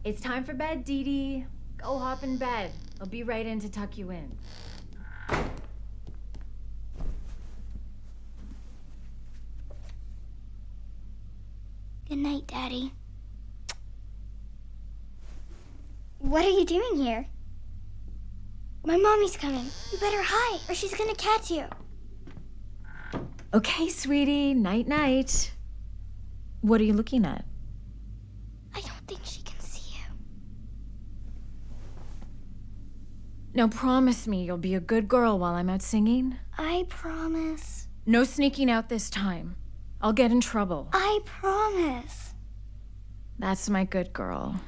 It's time for bed, Dee Dee. Go hop in bed. I'll be right in to tuck you in. Good night, Daddy. What are you doing here? My mommy's coming. You better hide, or she's gonna catch you. Okay, sweetie. Night-night. What are you looking at? I don't think she can see you. Now promise me you'll be a good girl while I'm out singing. I promise. No sneaking out this time. I'll get in trouble. I promise. That's my good girl.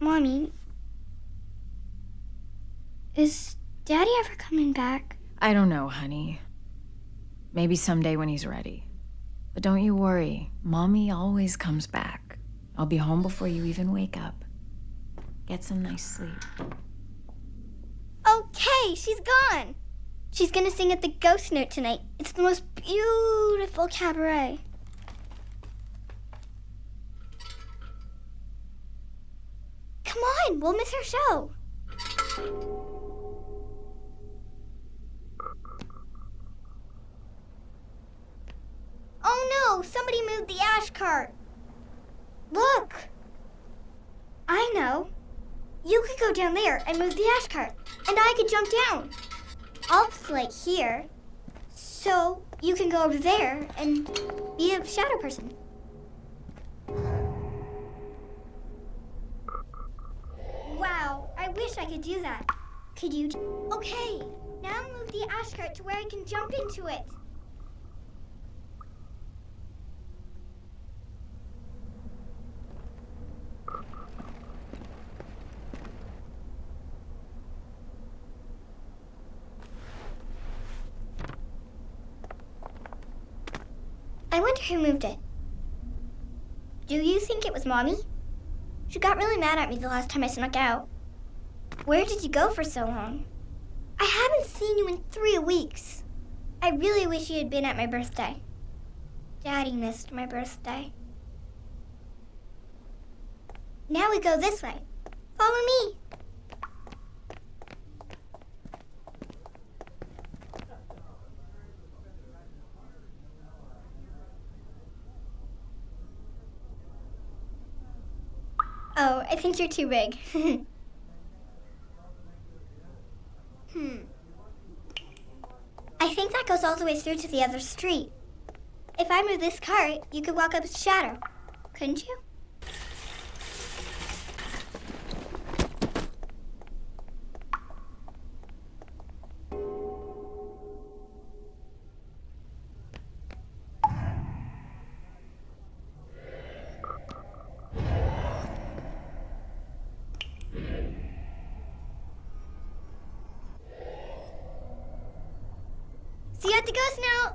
Mommy, is Daddy ever coming back? I don't know, honey. Maybe someday when he's ready. But don't you worry. Mommy always comes back. I'll be home before you even wake up. Get some nice sleep. Okay, she's gone. She's gonna sing at the Ghost Note tonight. It's the most beautiful cabaret. Come on, we'll miss her show. Oh no, somebody moved the ash cart. Look. I know. You could go down there and move the ash cart, and I could jump down. I'll play here, so you can go over there and be a shadow person. Wow, I wish I could do that. Could you? Okay, now move the ash cart to where I can jump into it. I wonder who moved it. Do you think it was Mommy? She got really mad at me the last time I snuck out. Where did you go for so long? I haven't seen you in 3 weeks. I really wish you had been at my birthday. Daddy missed my birthday. Now we go this way. Follow me. Oh, I think you're too big. I think that goes all the way through to the other street. If I move this cart, you could walk up its shadow. Couldn't you? See you at the Ghost Note.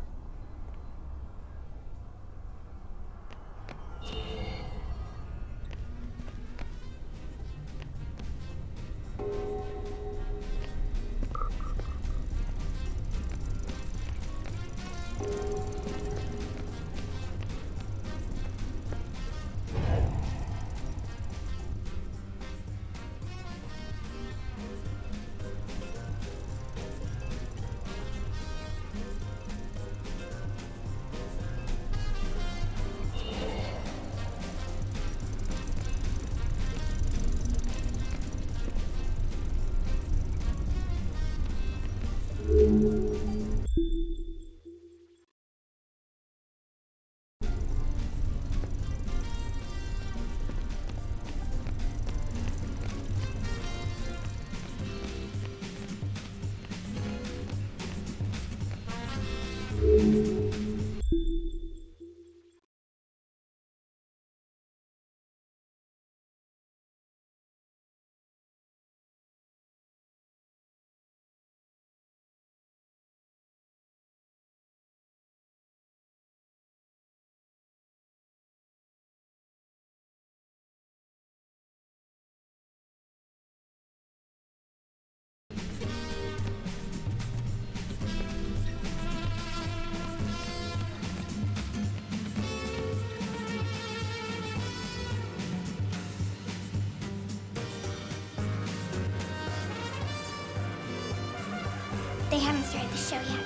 They haven't started the show yet.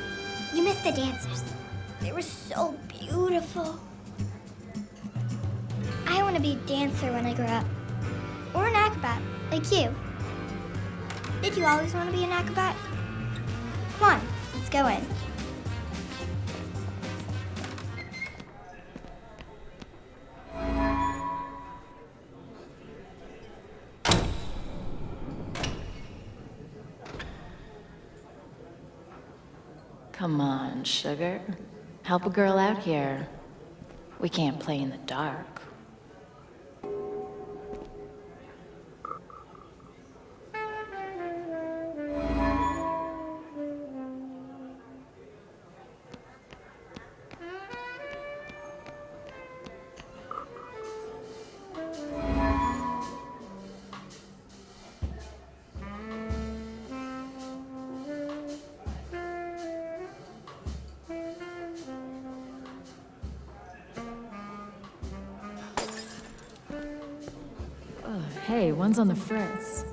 You missed the dancers. They were so beautiful. I want to be a dancer when I grow up. Or an acrobat, like you. Did you always want to be an acrobat? Come on, let's go in. Come on, sugar. Help a girl out here. We can't play in the dark. Hey, one's on the fritz.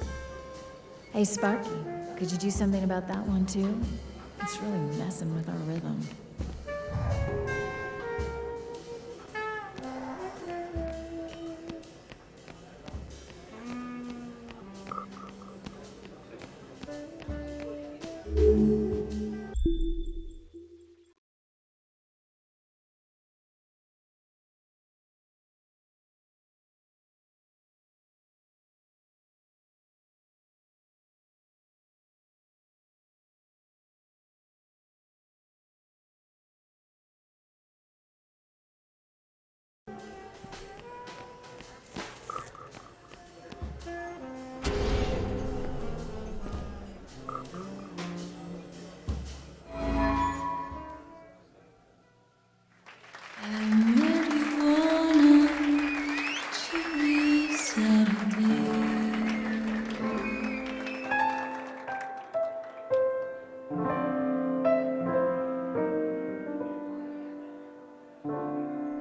Hey, Sparky, could you do something about that one, too? It's really messing with our rhythm.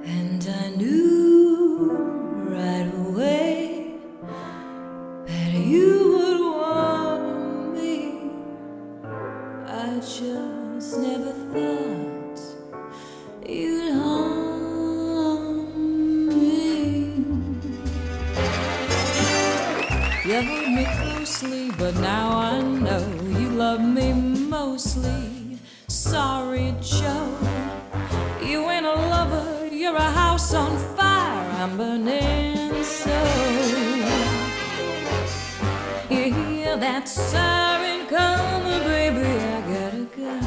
And I knew right away that you would want me. I just never thought you'd harm me. You hold me closely, but now I know you love me mostly. Sorry, Joe, you ain't a lover, you're a house on fire, I'm burning so. You hear that siren coming, baby, I gotta go.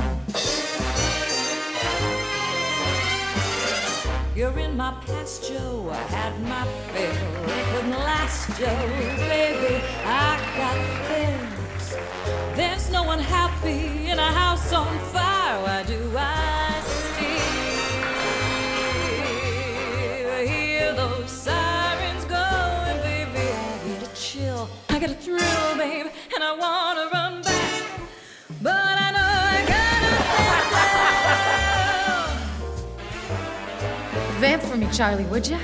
You're in my past, Joe, I had my fill, it couldn't last, Joe, baby, I got bills. There's no one happy in a house on fire, why do I still hear those sirens going, baby, I get a chill, I get a thrill, babe, and I wanna run back, but I know I gotta stand still. Vamp for me, Charlie, would ya?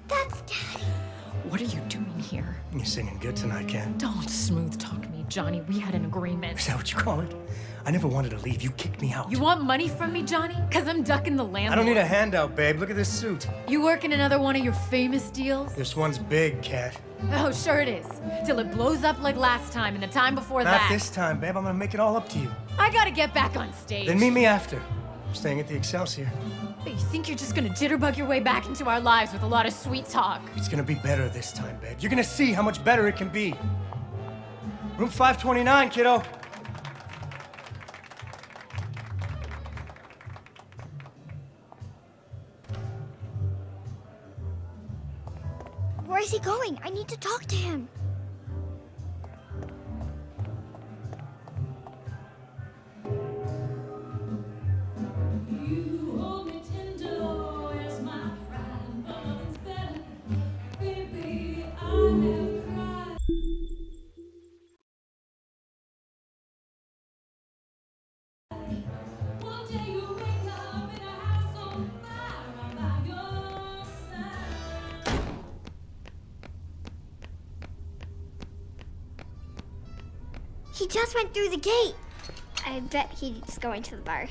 That's Daddy. What are you doing here? You're singing good tonight, Ken. Don't smooth talk me, Johnny. We had an agreement. Is that what you call it? I never wanted to leave. You kicked me out. You want money from me, Johnny? Because I'm ducking the landlord. I don't need a handout, babe. Look at this suit. You work in another one of your famous deals? This one's big, Kat. Oh, sure it is. Till it blows up like last time and the time before that. Not this time, babe. I'm gonna make it all up to you. I gotta get back on stage. Then meet me after. I'm staying at the Excelsior. But you think you're just gonna jitterbug your way back into our lives with a lot of sweet talk? It's gonna be better this time, babe. You're gonna see how much better it can be. Room 529, kiddo. Where is he going? I need to talk to him. You hold me tender He just went through the gate. I bet he's going to the bar.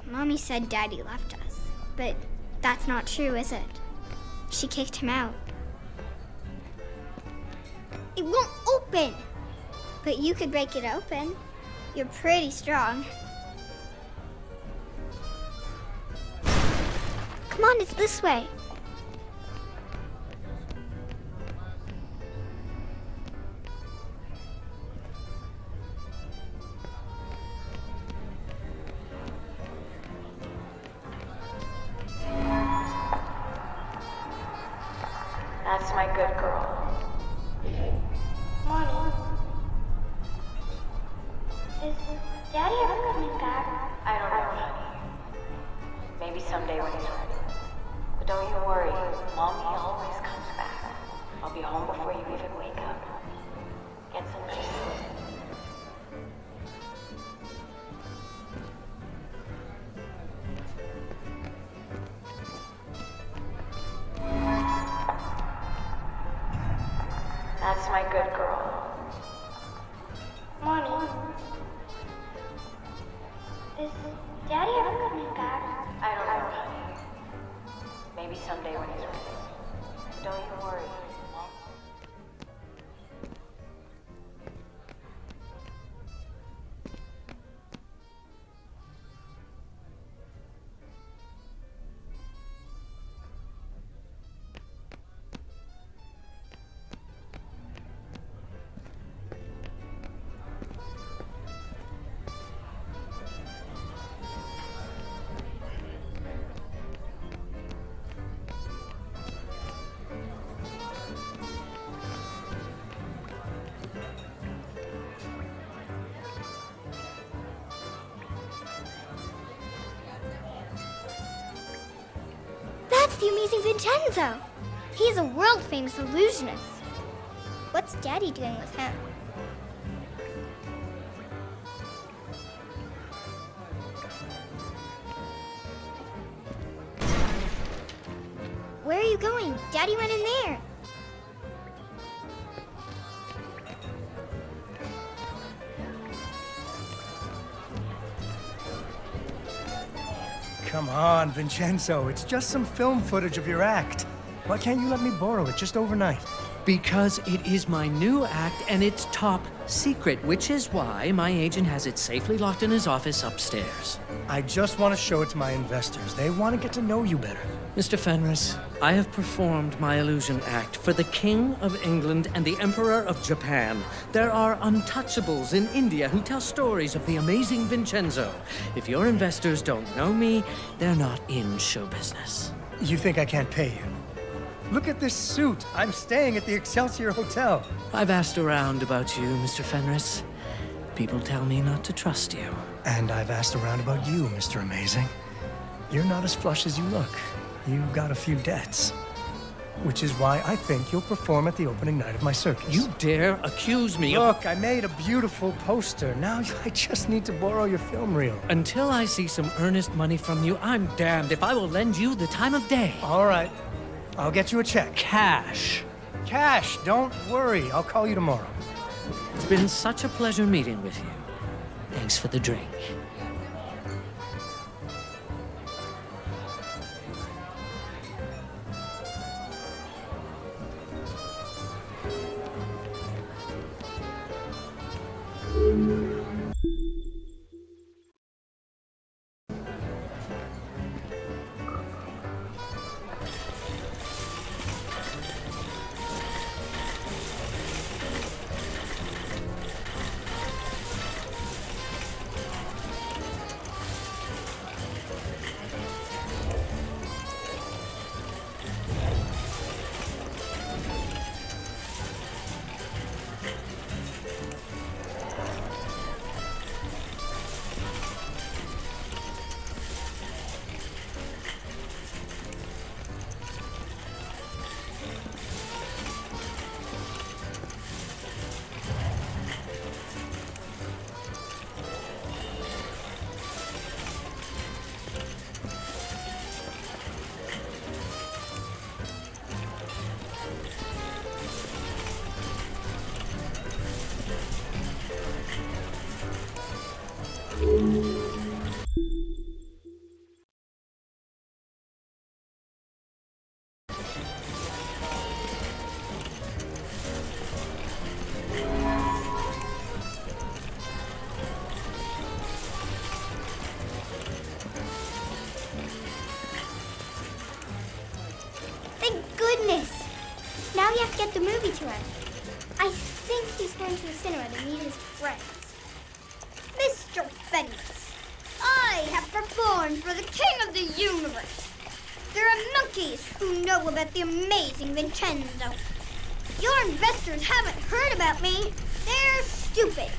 Mommy said Daddy left us, but that's not true, is it? She kicked him out. It won't open! But you could break it open. You're pretty strong. Come on, it's this way. That's my good girl. Mommy, is Daddy ever coming back? I don't know, honey. Maybe someday when he's ready. But don't you worry, Mommy always comes back. I'll be home before you even wake up. Get some nice sleep. That's my good girl. Mommy, is Daddy ever coming back? I don't know, honey. Maybe someday when he's ready. But don't you worry. Mom. That's the amazing Vincenzo. He's a world-famous illusionist. What's Daddy doing with him? Where are you going? Daddy went in there. Come on, Vincenzo. It's just some film footage of your act. Why can't you let me borrow it just overnight? Because it is my new act and it's top secret, which is why my agent has it safely locked in his office upstairs. I just want to show it to my investors. They want to get to know you better. Mr. Fenris, I have performed my illusion act for the King of England and the Emperor of Japan. There are untouchables in India who tell stories of the amazing Vincenzo. If your investors don't know me, they're not in show business. You think I can't pay you? Look at this suit. I'm staying at the Excelsior Hotel. I've asked around about you, Mr. Fenris. People tell me not to trust you. And I've asked around about you, Mr. Amazing. You're not as flush as you look. You've got a few debts. Which is why I think you'll perform at the opening night of my circus. You dare accuse me of... Look, I made a beautiful poster. Now I just need to borrow your film reel. Until I see some earnest money from you, I'm damned if I will lend you the time of day. All right. I'll get you a check. Cash. Cash, don't worry. I'll call you tomorrow. It's been such a pleasure meeting with you. Thanks for the drink. goodness! Now you have to get the movie to him. I think he's going to the cinema to meet his friends. Mr. Fenris, I have performed for the King of the Universe. There are monkeys who know about the amazing Vincenzo. Your investors haven't heard about me. They're stupid.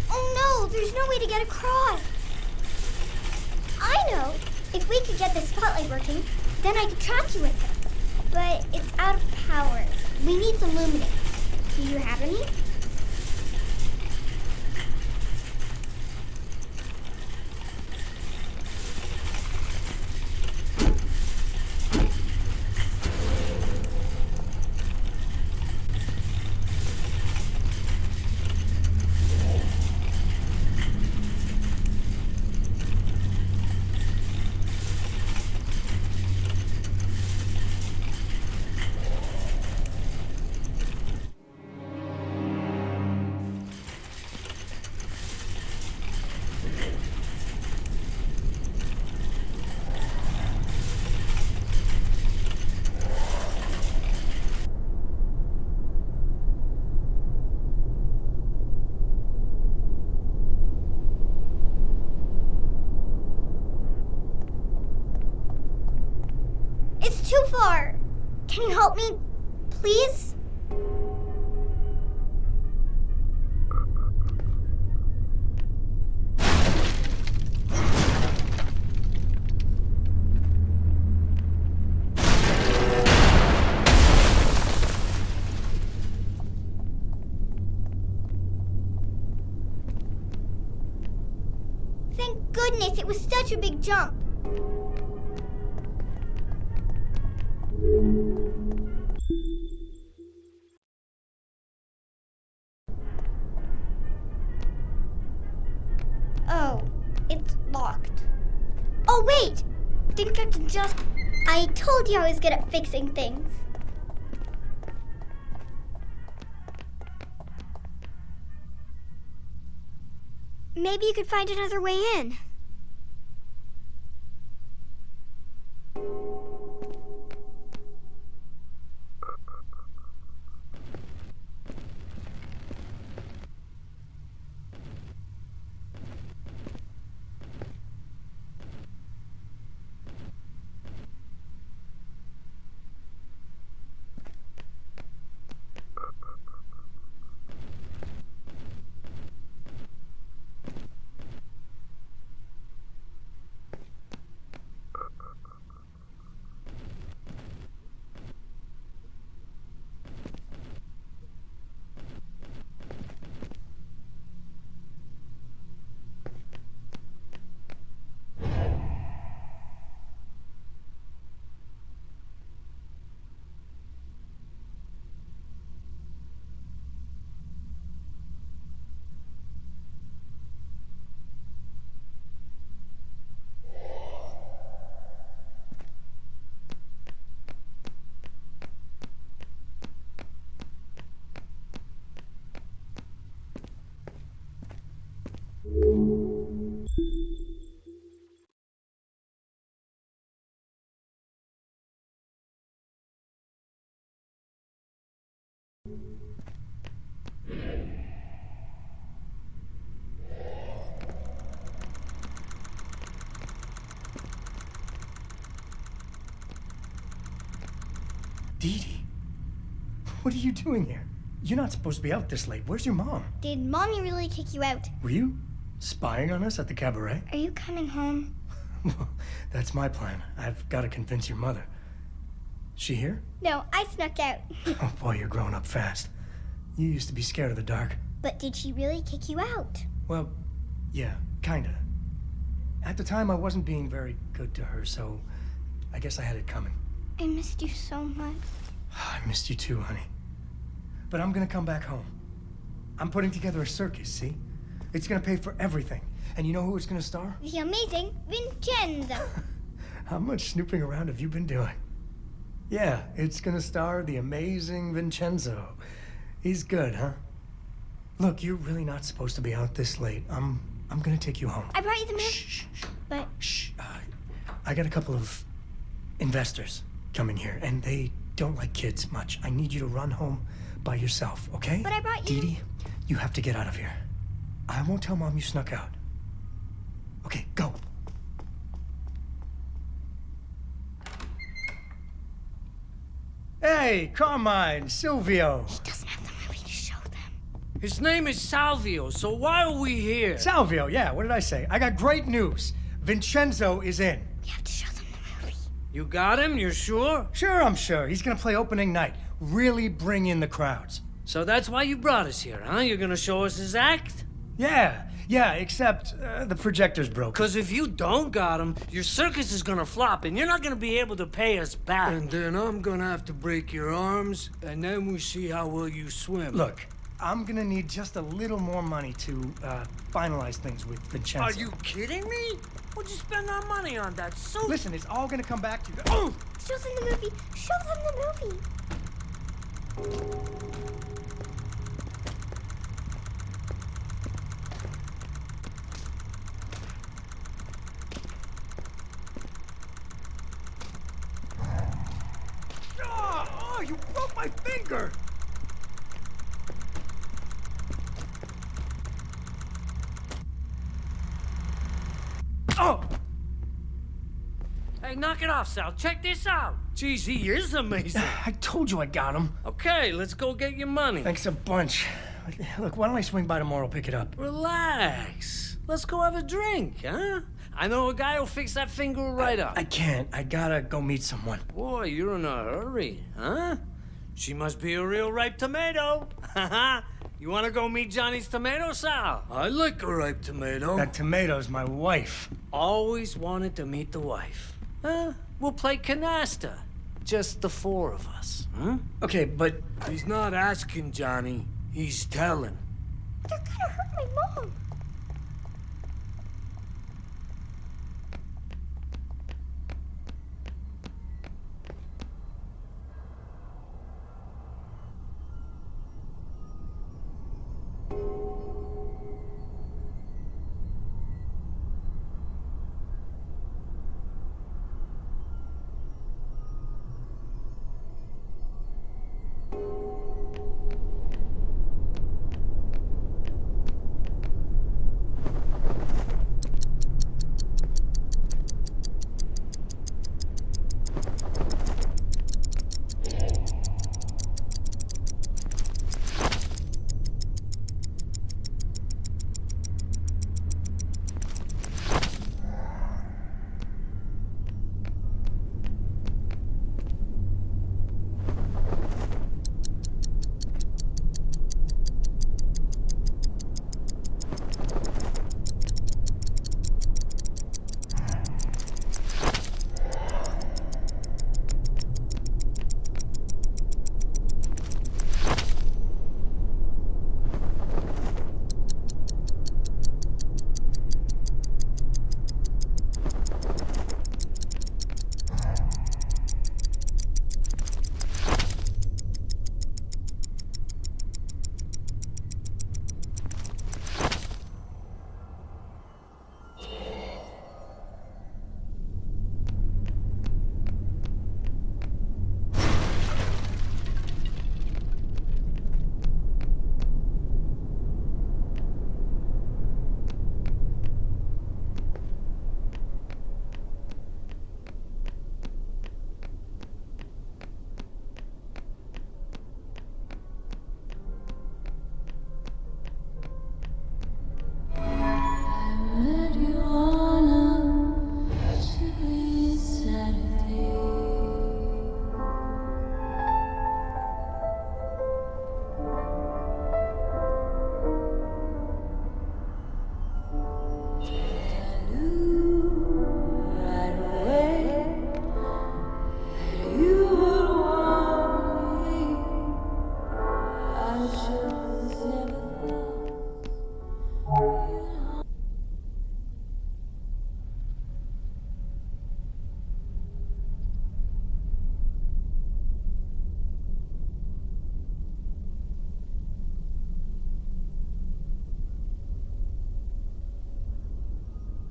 Oh no, there's no way to get across. I know. If we could get the spotlight working, then I could track you with it. But it's out of power. We need some luminance. Do you have any? It's too far. Can you help me, please? Thank goodness, it was such a big jump. Oh, it's locked. Oh, wait! Think I can just... I told you I was good at fixing things. Maybe you could find another way in. Dee Dee, what are you doing here? You're not supposed to be out this late. Where's your mom? Did Mommy really kick you out? Were you spying on us at the cabaret? Are you coming home? Well, that's my plan. I've got to convince your mother. She here? No, I snuck out. Oh boy, you're growing up fast. You used to be scared of the dark. But did she really kick you out? Well, yeah, kinda. At the time, I wasn't being very good to her, so I guess I had it coming. I missed you so much. I missed you too, honey. But I'm gonna come back home. I'm putting together a circus, see? It's gonna pay for everything. And you know who it's gonna star? The amazing Vincenzo. How much snooping around have you been doing? Yeah, it's gonna star the amazing Vincenzo. He's good, huh? Look, you're really not supposed to be out this late. I'm gonna take you home. I brought you the milk. Shh, shh, But shh. I got a couple of investors coming here, and they don't like kids much. I need you to run home by yourself, okay? But I brought you... Dee Dee, you have to get out of here. I won't tell Mom you snuck out. Okay, go. Hey, Carmine, Silvio. He doesn't have the movie to show them. His name is Salvio, so why are we here? Salvio, yeah, what did I say? I got great news. Vincenzo is in. You have to show them the movie. You got him? You're sure? Sure, I'm sure. He's gonna play opening night. Really bring in the crowds. So that's why you brought us here, huh? You're gonna show us his act? Yeah, except the projector's broken. Because if you don't got him, your circus is gonna flop and you're not gonna be able to pay us back. And then I'm gonna have to break your arms, and then we see how well you swim. Look, I'm gonna need just a little more money to finalize things with Vincenzo. Are you kidding me? What'd you spend our money on, that suit? Listen, it's all gonna come back to you. Oh! Show them the movie. Show them the movie. Oh, you broke my finger! Oh! Hey, knock it off, Sal. Check this out. Jeez, he is amazing. I told you I got him. Okay, let's go get your money. Thanks a bunch. Look, why don't I swing by tomorrow, pick it up? Relax. Let's go have a drink, huh? I know a guy who'll fix that finger right up. I can't. I gotta go meet someone. Boy, you're in a hurry, huh? She must be a real ripe tomato. Haha. You want to go meet Johnny's tomato, Sal? I like a ripe tomato. That tomato's my wife. Always wanted to meet the wife. We'll play canasta. Just the four of us, huh? Okay, but He's not asking, Johnny. He's telling. They're gonna hurt my mom.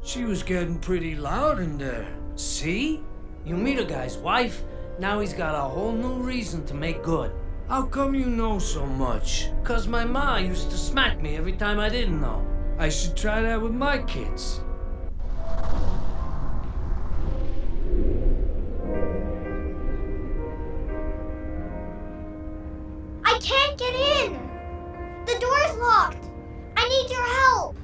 She was getting pretty loud in there. See? You meet a guy's wife, Now he's got a whole new reason to make good. How come you know so much? 'Cause my ma used to smack me every time I didn't know. I should try that with my kids. I can't get in! The door's locked! I need your help!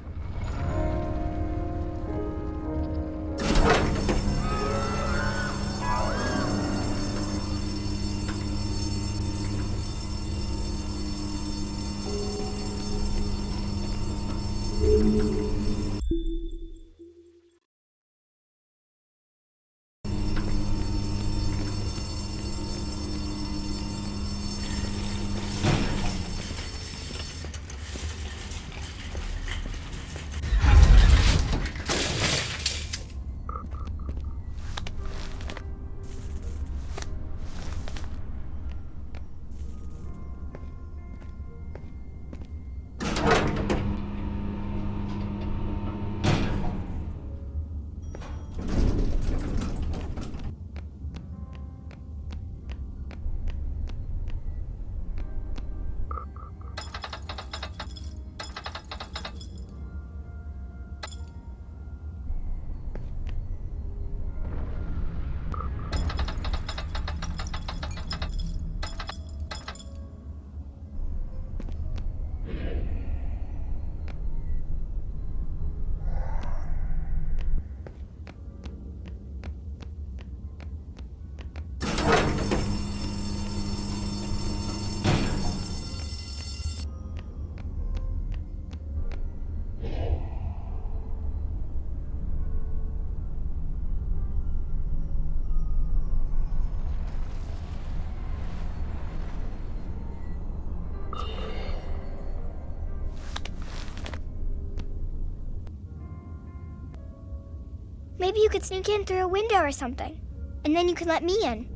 Maybe you could sneak in through a window or something. And then you can let me in.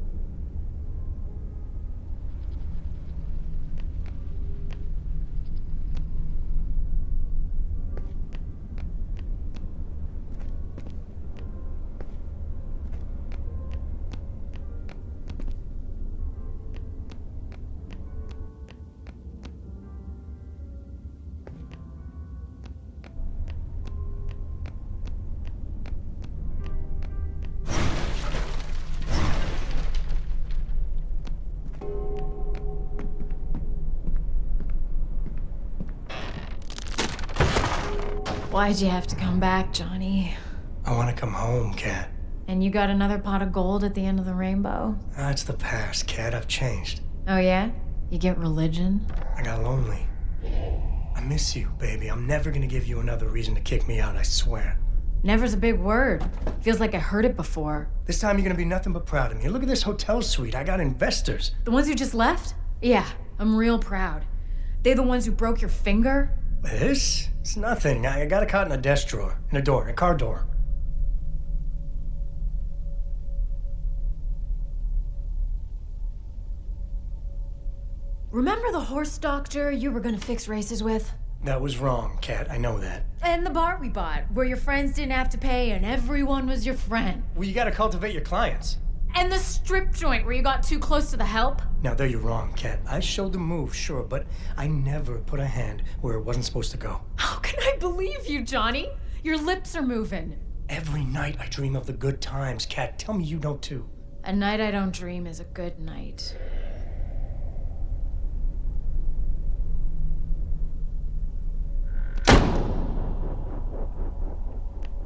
Why'd you have to come back, Johnny? I want to come home, Kat. And you got another pot of gold at the end of the rainbow? That's the past, Kat. I've changed. Oh yeah? You get religion? I got lonely. I miss you, baby. I'm never gonna give you another reason to kick me out, I swear. Never's a big word. Feels like I heard it before. This time you're gonna be nothing but proud of me. Look at this hotel suite. I got investors. The ones who just left? Yeah, I'm real proud. They the ones who broke your finger? This? It's nothing. I got a cot in a desk drawer. In a door. In a car door. Remember the horse doctor you were gonna fix races with? That was wrong, Kat. I know that. And the bar we bought, where your friends didn't have to pay and everyone was your friend. Well, you gotta cultivate your clients. And the strip joint where you got too close to the help? Now, there you're wrong, Kat. I showed the move, sure, but I never put a hand where it wasn't supposed to go. How can I believe you, Johnny? Your lips are moving. Every night I dream of the good times, Kat. Tell me you don't too. A night I don't dream is a good night.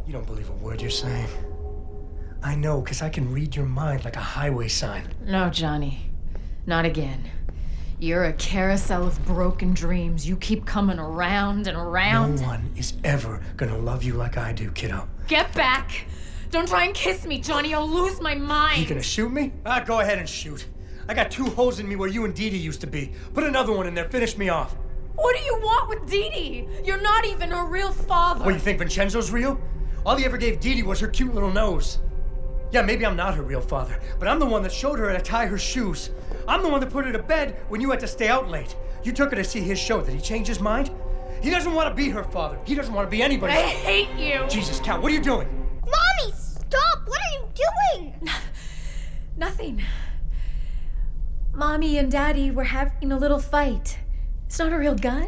You don't believe a word you're saying. I know, because I can read your mind like a highway sign. No, Johnny. Not again. You're a carousel of broken dreams. You keep coming around and around. No one is ever gonna love you like I do, kiddo. Get back! Don't try and kiss me, Johnny. I'll lose my mind. You gonna shoot me? Go ahead and shoot. I got 2 holes in me where you and Dee Dee used to be. Put another one in there. Finish me off. What do you want with Dee Dee? You're not even her real father. What, you think Vincenzo's real? All he ever gave Dee Dee was her cute little nose. Yeah, maybe I'm not her real father, but I'm the one that showed her how to tie her shoes. I'm the one that put her to bed when you had to stay out late. You took her to see his show. Did he change his mind? He doesn't want to be her father. He doesn't want to be anybody's. I hate you. Jesus, Kat, what are you doing? Mommy, stop! What are you doing? Nothing. Mommy and Daddy were having a little fight. It's not a real gun.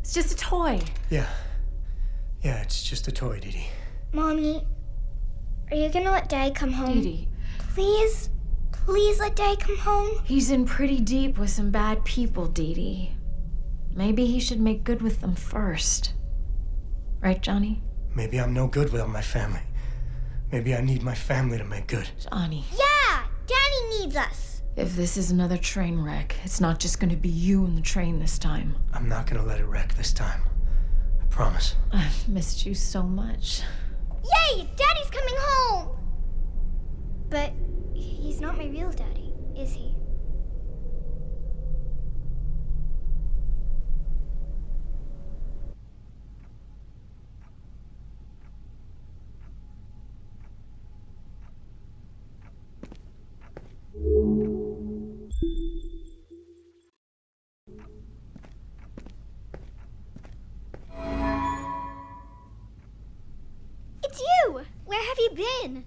It's just a toy. Yeah. Yeah, it's just a toy, Dee Dee. Mommy, are you gonna let Daddy come home? Dee, Please, please let Daddy come home. he's in pretty deep with some bad people, Dee. Maybe he should make good with them first. Right, Johnny? Maybe I'm no good without my family. Maybe I need my family to make good. Johnny, Yeah, Daddy needs us. if this is another train wreck, it's not just gonna be you and the train this time. I'm not gonna let it wreck this time. I promise. I've missed you so much. Yay, Daddy's coming home. But he's not my real daddy, is he? It's you! Where have you been?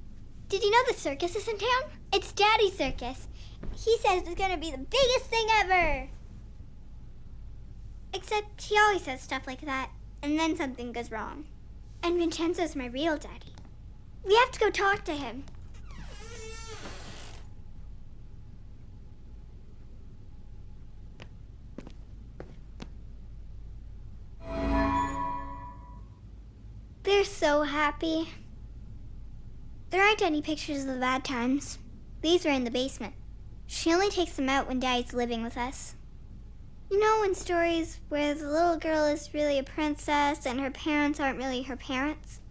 Did you know the circus is in town? It's Daddy's circus. He says it's gonna be the biggest thing ever. Except he always says stuff like that, and then something goes wrong. And Vincenzo's my real daddy. We have to go talk to him. They're so happy. There aren't any pictures of the bad times. These are in the basement. She only takes them out when Daddy's living with us. You know, in stories where the little girl is really a princess and her parents aren't really her parents?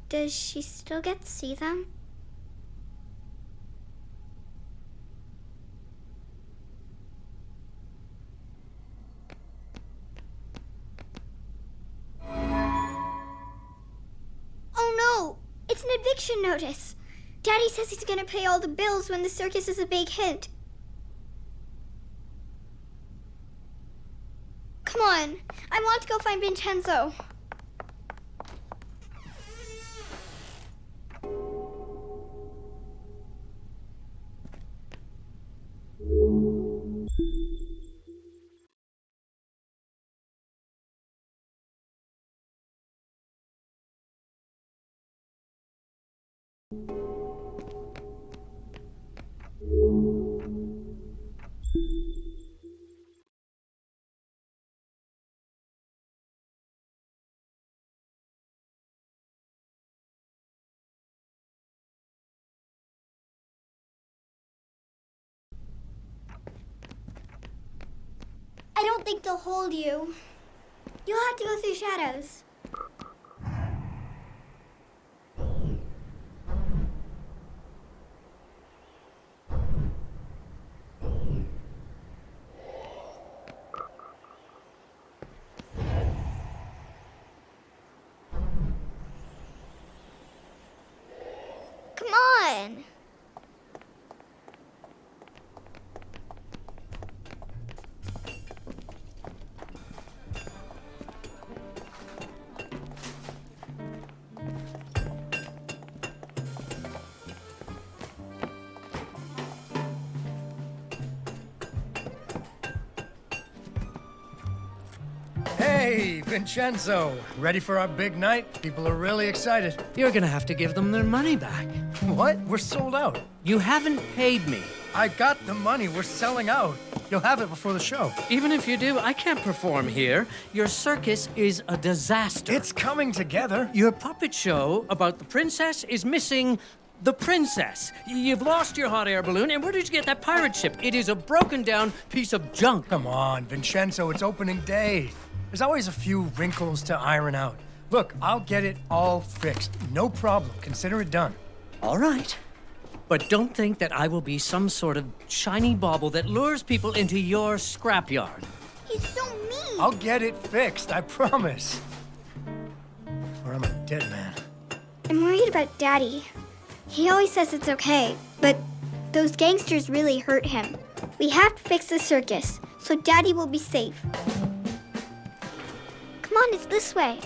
Does she still get to see them? Oh no! It's an eviction notice! Daddy says he's gonna pay all the bills when the circus is a big hit. Come on, I want to go find Vincenzo. I don't think they'll hold you. You'll have to go through shadows. Come on. Hey, Vincenzo. Ready for our big night? People are really excited. You're gonna have to give them their money back. What? We're sold out. You haven't paid me. I got the money. We're selling out. You'll have it before the show. Even if you do, I can't perform here. Your circus is a disaster. It's coming together. Your puppet show about the princess is missing the princess. You've lost your hot air balloon, and where did you get that pirate ship? It is a broken down piece of junk. Come on, Vincenzo, it's opening day. There's always a few wrinkles to iron out. Look, I'll get it all fixed. No problem. Consider it done. All right. But don't think that I will be some sort of shiny bauble that lures people into your scrapyard. He's so mean. I'll get it fixed, I promise. Or I'm a dead man. I'm worried about Daddy. He always says it's okay, but those gangsters really hurt him. We have to fix the circus, so Daddy will be safe. Come on, it's this way.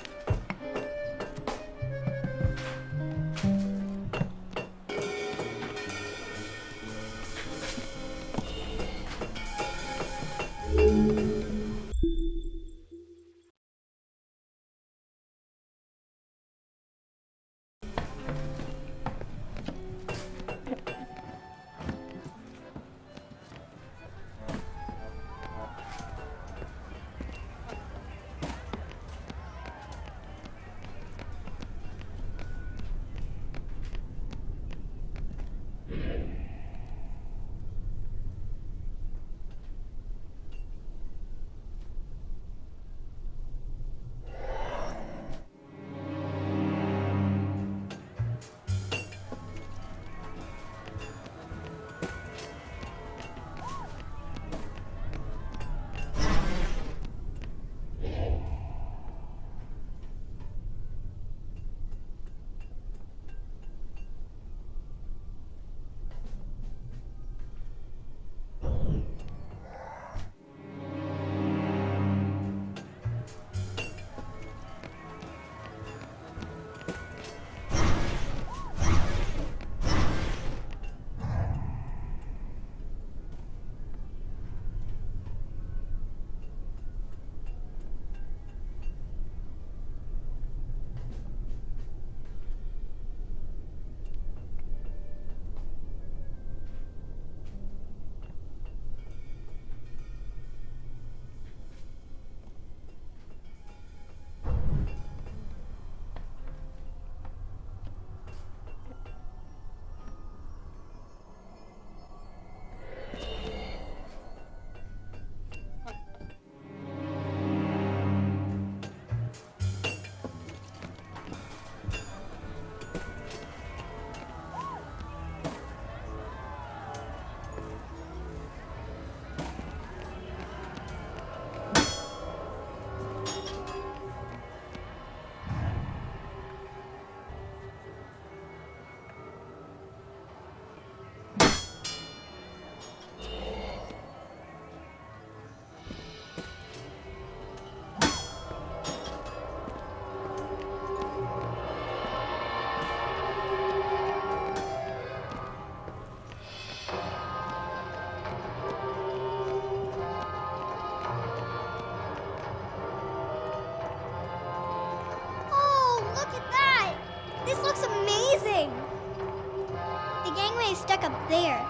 there.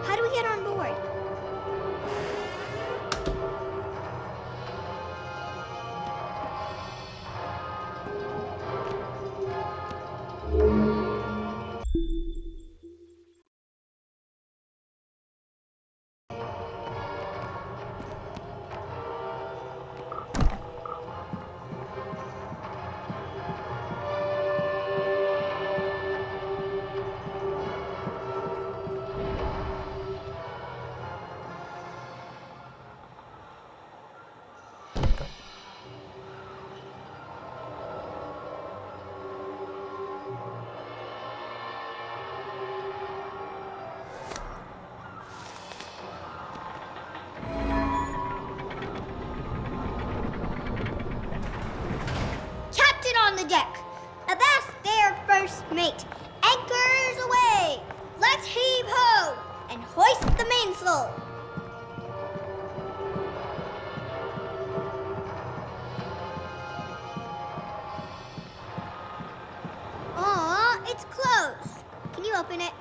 How do we get on board? Captain on the deck! Avast there, first mate! Anchors away! Let's heave ho! And hoist the mainsail! Aw, it's closed. Can you open it?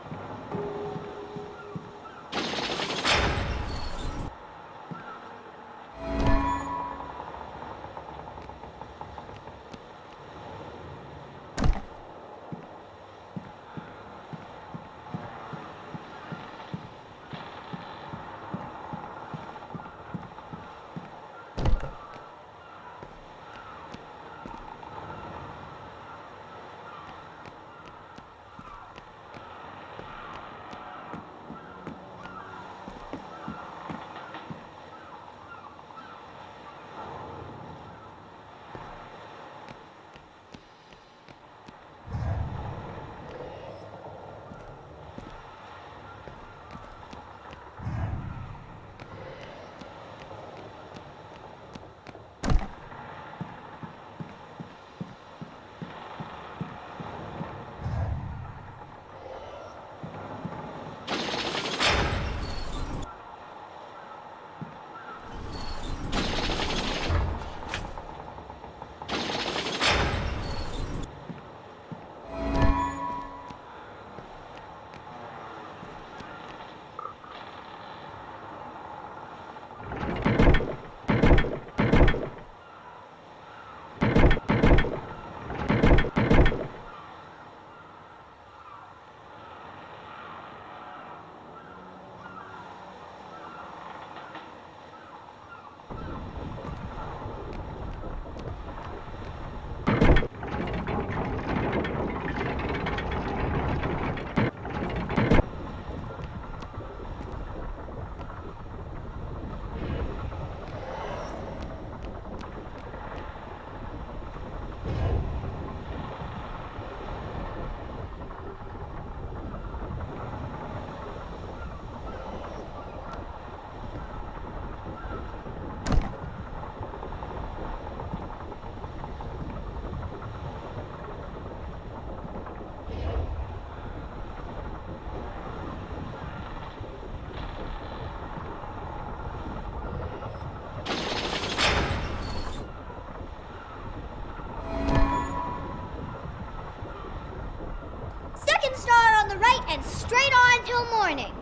Star on the right and straight on till morning.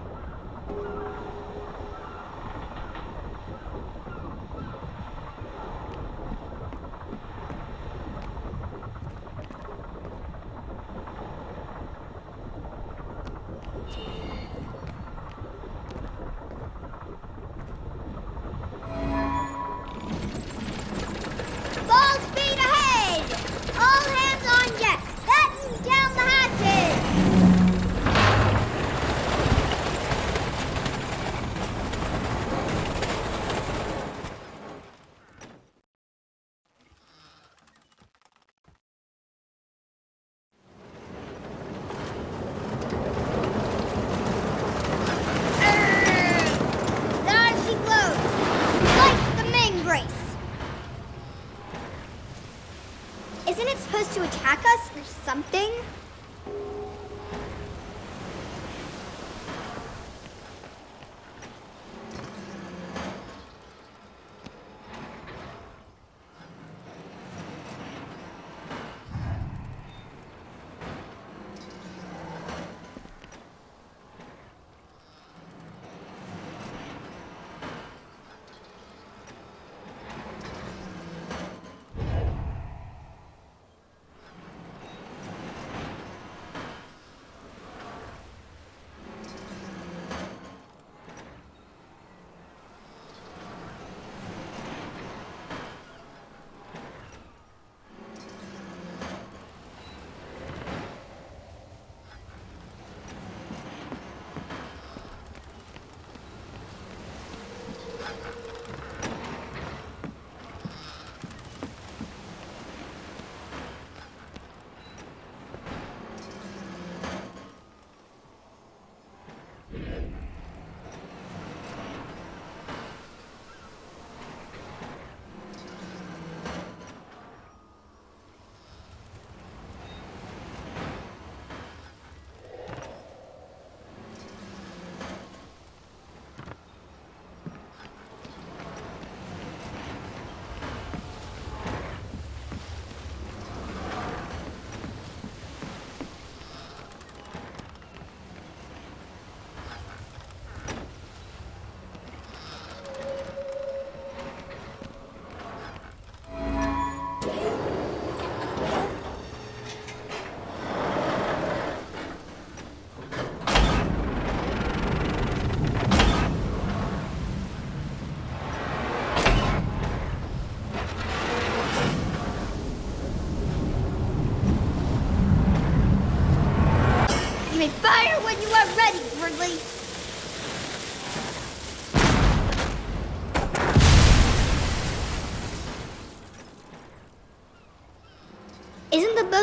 Full speed ahead! All hands on deck! Batten down the hatches!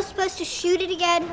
Joe supposed to shoot it again?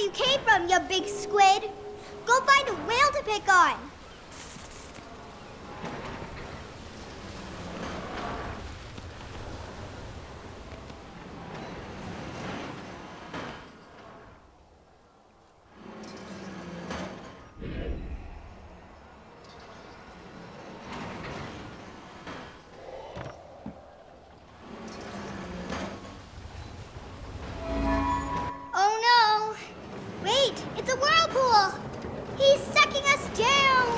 You came from, you big squid. Go find a whale to pick on. Oh no! Wait, it's a whirlpool! He's sucking us down!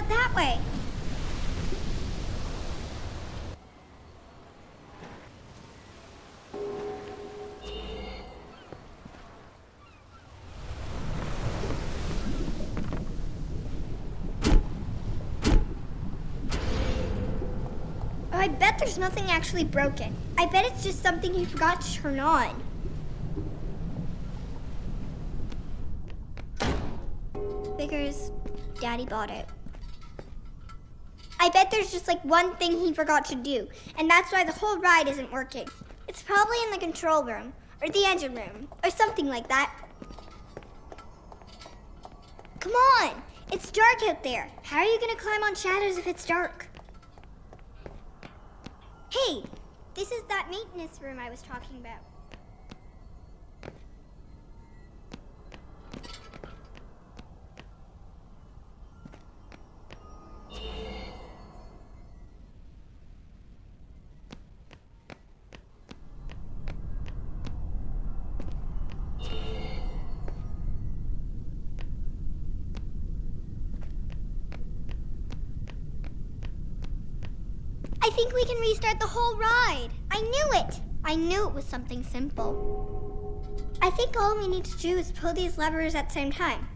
that way. Oh, I bet there's nothing actually broken. I bet it's just something he forgot to turn on. Figures Daddy bought it. I bet there's just like one thing he forgot to do, and that's why the whole ride isn't working. It's probably in the control room, or the engine room, or something like that. Come on! It's dark out there. How are you gonna climb on shadows if it's dark? Hey, this is that maintenance room I was talking about. I think we can restart the whole ride. I knew it. I knew it was something simple. I think all we need to do is pull these levers at the same time.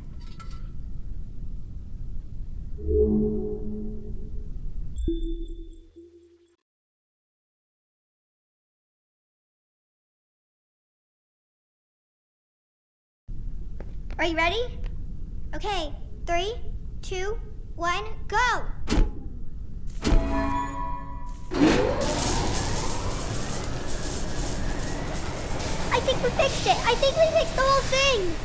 Are you ready? Okay, 3, 2, 1, go! I think we fixed it. I think we fixed the whole thing.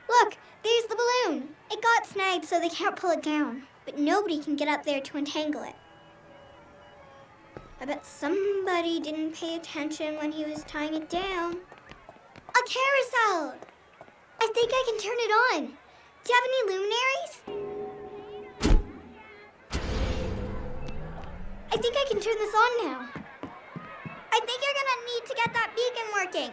Look, there's the balloon. It got snagged so they can't pull it down, but nobody can get up there to untangle it. I bet somebody didn't pay attention when he was tying it down. A carousel! I think I can turn it on. Do you have any luminaries? I think I can turn this on now. I think you're gonna need to get that beacon working.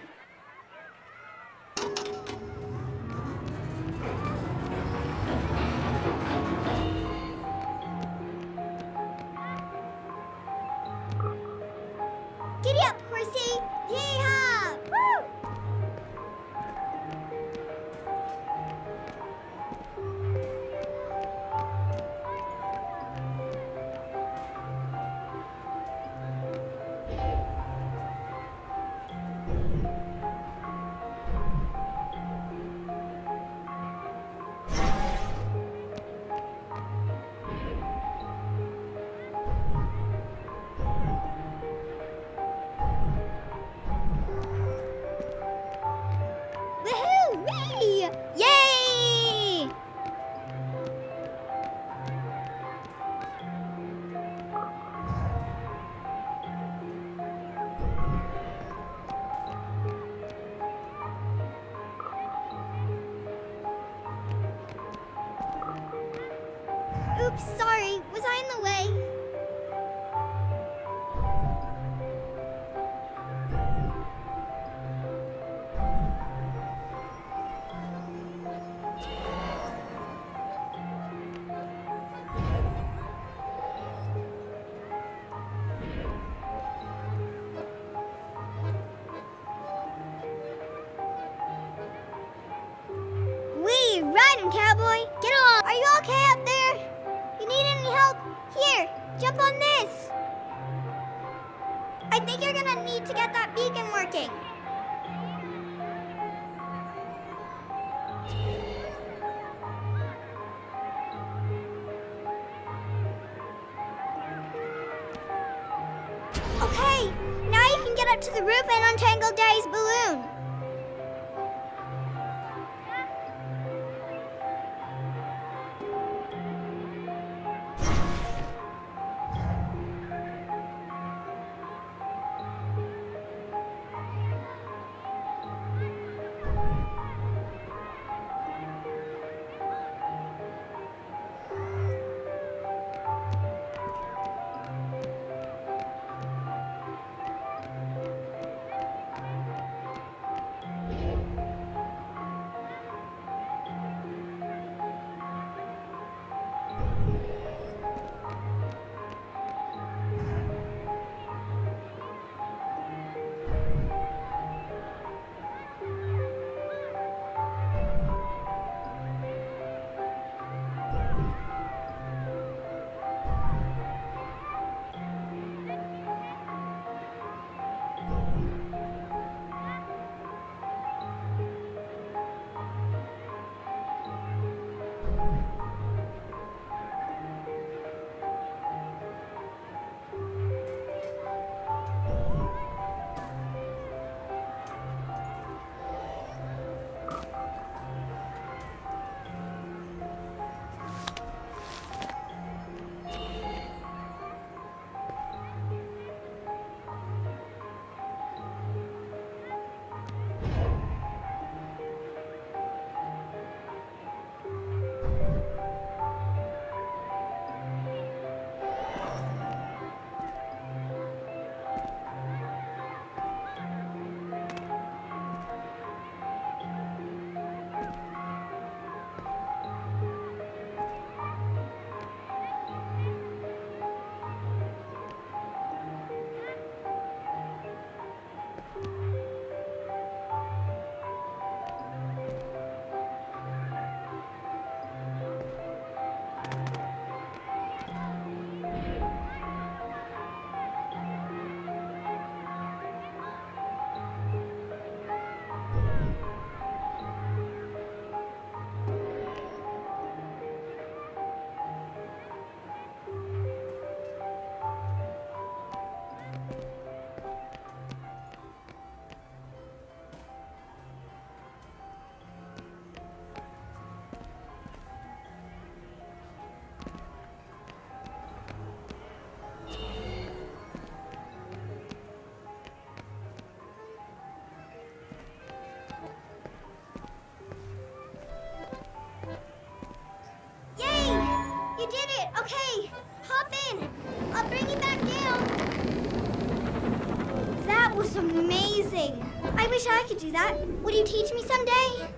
Giddy up, horsey! Yeehaw! Woo! Woohoo! Whee! Yay! Oops, sorry. Was I in the way? Wee, riding, cowboy. Get along. Are you okay up there? You need Here, jump on this. I think you're gonna need to get that beacon working. Okay, now you can get up to the roof and untangle Daddy's balloon. You did it! Okay, hop in. I'll bring you back down. That was amazing. I wish I could do that. Would you teach me someday?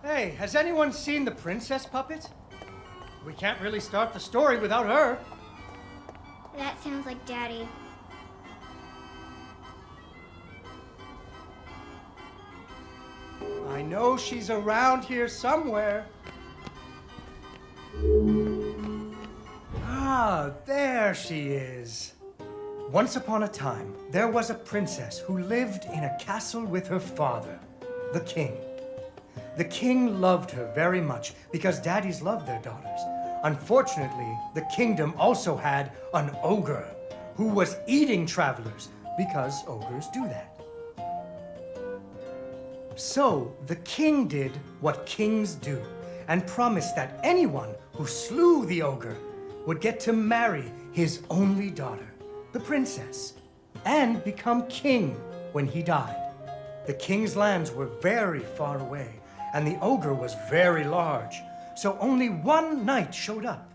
Hey, has anyone seen the princess puppet? We can't really start the story without her. That sounds like Daddy. I know she's around here somewhere. Ah, there she is. Once upon a time, there was a princess who lived in a castle with her father, the king. The king loved her very much because daddies love their daughters. Unfortunately, the kingdom also had an ogre who was eating travelers because ogres do that. So the king did what kings do and promised that anyone who slew the ogre would get to marry his only daughter, the princess, and become king when he died. The king's lands were very far away, and the ogre was very large, so only one knight showed up.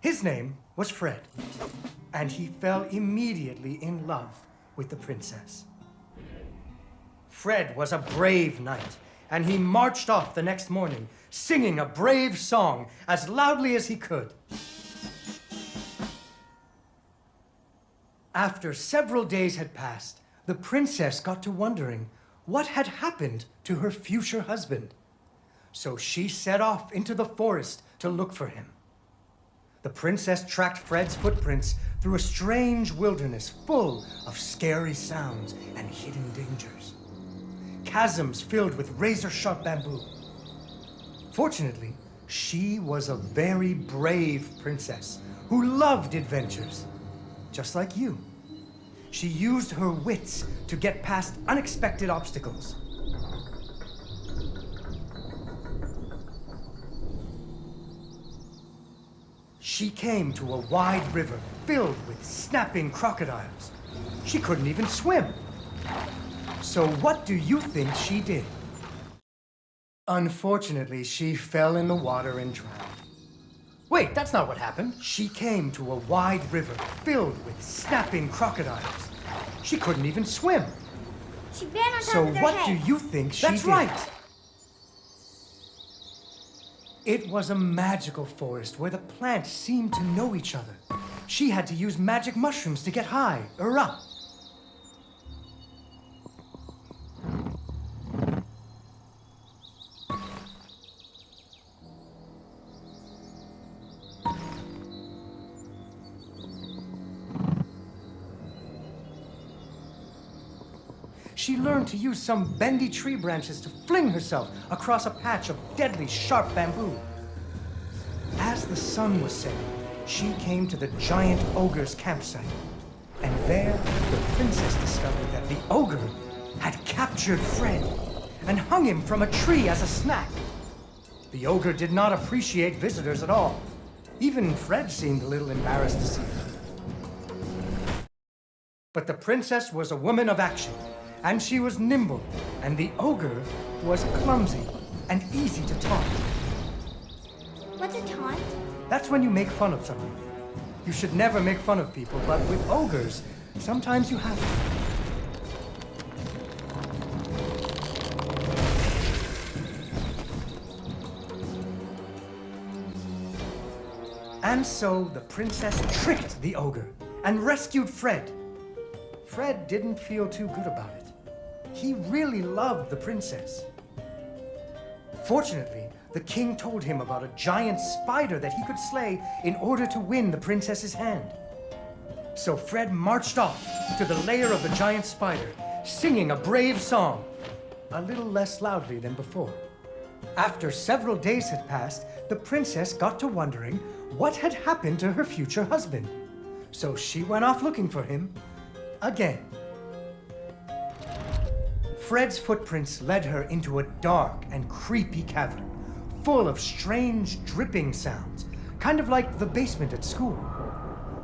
His name was Fred, and he fell immediately in love with the princess. Fred was a brave knight, and he marched off the next morning, singing a brave song as loudly as he could. After several days had passed, the princess got to wondering what had happened to her future husband. So she set off into the forest to look for him. The princess tracked Fred's footprints through a strange wilderness full of scary sounds and hidden dangers. Chasms filled with razor-sharp bamboo. Fortunately, she was a very brave princess who loved adventures, just like you. She used her wits to get past unexpected obstacles. She came to a wide river filled with snapping crocodiles. She couldn't even swim. So what do you think she did? Unfortunately, she fell in the water and drowned. Wait, that's not what happened. She came to a wide river filled with snapping crocodiles. She couldn't even swim. She ran on top So of their what head. do you think she did? That's right. It was a magical forest where the plants seemed to know each other. She had to use magic mushrooms to get high or up. She learned to use some bendy tree branches to fling herself across a patch of deadly sharp bamboo. As the sun was setting, she came to the giant ogre's campsite. And there, the princess discovered that the ogre had captured Fred and hung him from a tree as a snack. The ogre did not appreciate visitors at all. Even Fred seemed a little embarrassed to see her. But the princess was a woman of action, and she was nimble, and the ogre was clumsy and easy to taunt. What's a taunt? That's when you make fun of someone. You should never make fun of people, but with ogres, sometimes you have to. And so the princess tricked the ogre and rescued Fred. Fred didn't feel too good about it. He really loved the princess. Fortunately, the king told him about a giant spider that he could slay in order to win the princess's hand. So Fred marched off to the lair of the giant spider, singing a brave song, a little less loudly than before. After several days had passed, the princess got to wondering what had happened to her future husband. So she went off looking for him again. Fred's footprints led her into a dark and creepy cavern, full of strange dripping sounds, kind of like the basement at school.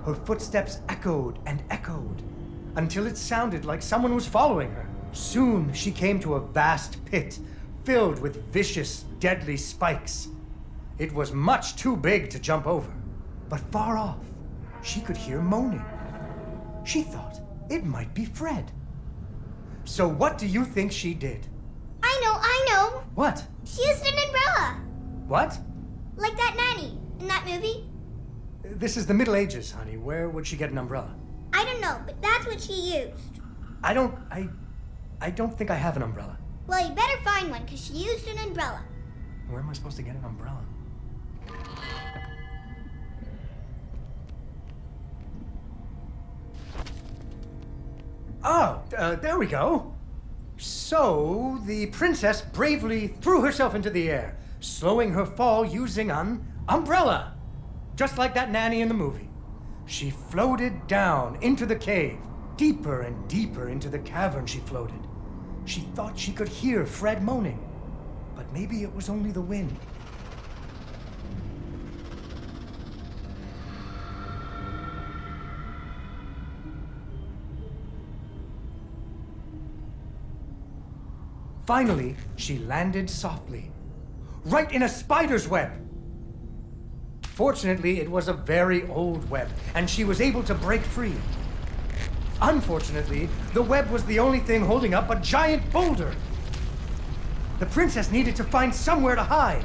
Her footsteps echoed and echoed, until it sounded like someone was following her. Soon she came to a vast pit, filled with vicious, deadly spikes. It was much too big to jump over, but far off, she could hear moaning. She thought it might be Fred. So what do you think she did? I know. What? She used an umbrella. What? Like that nanny in that movie. This is the Middle Ages, honey. Where would she get an umbrella? I don't know, but that's what she used. I don't think I have an umbrella. Well, you better find one, because she used an umbrella. Where am I supposed to get an umbrella? Oh, there we go. So, the princess bravely threw herself into the air, slowing her fall using an umbrella. Just like that nanny in the movie. She floated down into the cave. Deeper and deeper into the cavern she floated. She thought she could hear Fred moaning, but maybe it was only the wind. Finally, she landed softly, right in a spider's web. Fortunately, it was a very old web, and she was able to break free. Unfortunately, the web was the only thing holding up a giant boulder. The princess needed to find somewhere to hide.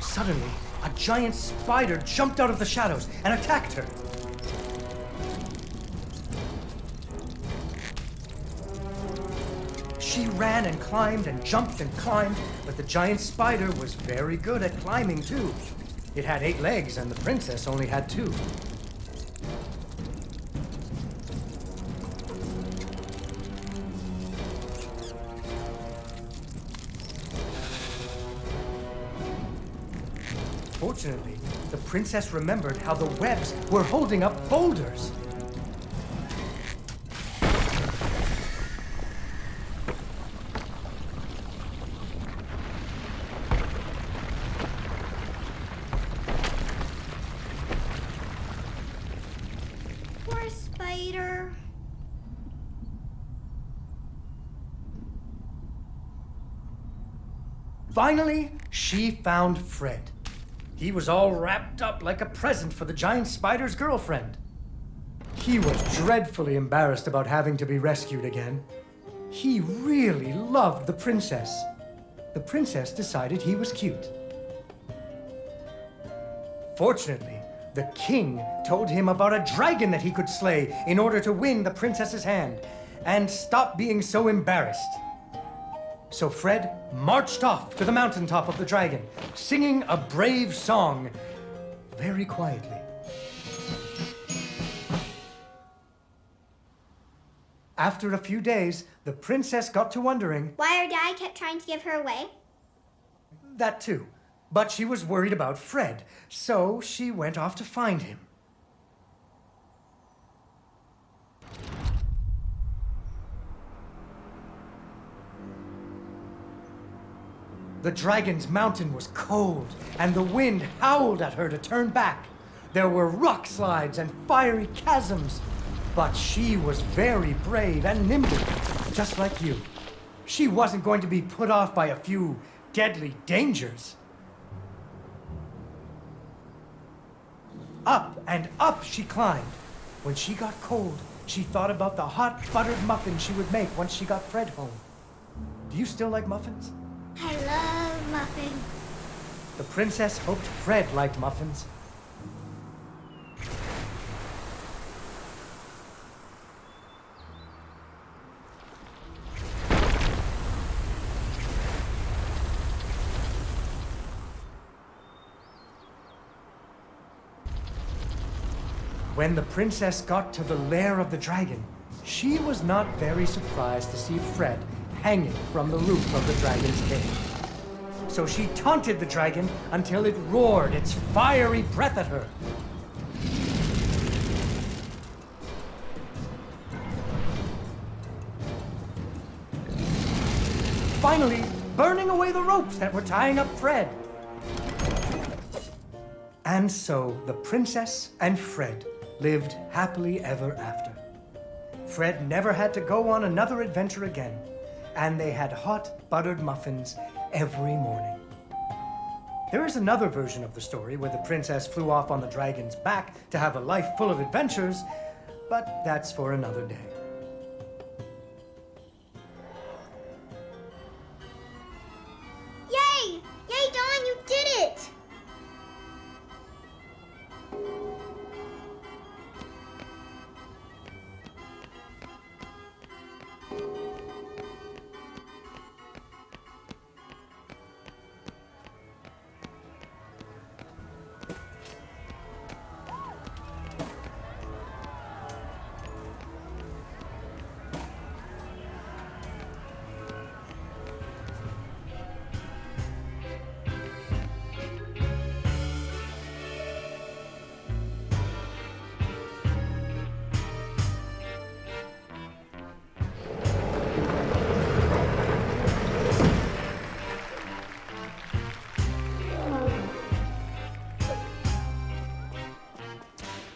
Suddenly, a giant spider jumped out of the shadows and attacked her. She ran and climbed and jumped and climbed, but the giant spider was very good at climbing too. It had 8 legs and the princess only had 2. Fortunately, the princess remembered how the webs were holding up boulders. Poor spider. Finally, she found Fred. He was all wrapped up like a present for the giant spider's girlfriend. He was dreadfully embarrassed about having to be rescued again. He really loved the princess. The princess decided he was cute. Fortunately, the king told him about a dragon that he could slay in order to win the princess's hand and stop being so embarrassed. So Fred marched off to the mountaintop of the dragon, singing a brave song very quietly. After a few days, the princess got to wondering... Why her dad kept trying to give her away? That too. But she was worried about Fred, so she went off to find him. The dragon's mountain was cold, and the wind howled at her to turn back. There were rock slides and fiery chasms. But she was very brave and nimble, just like you. She wasn't going to be put off by a few deadly dangers. Up and up she climbed. When she got cold, she thought about the hot buttered muffins she would make once she got Fred home. Do you still like muffins? I love muffins. The princess hoped Fred liked muffins. When the princess got to the lair of the dragon, she was not very surprised to see Fred hanging from the roof of the dragon's cave. So she taunted the dragon until it roared its fiery breath at her. Finally, burning away the ropes that were tying up Fred. And so the princess and Fred lived happily ever after. Fred never had to go on another adventure again, and they had hot buttered muffins every morning. There is another version of the story where the princess flew off on the dragon's back to have a life full of adventures, But that's for another day. Yay! Yay, Dawn, you did it!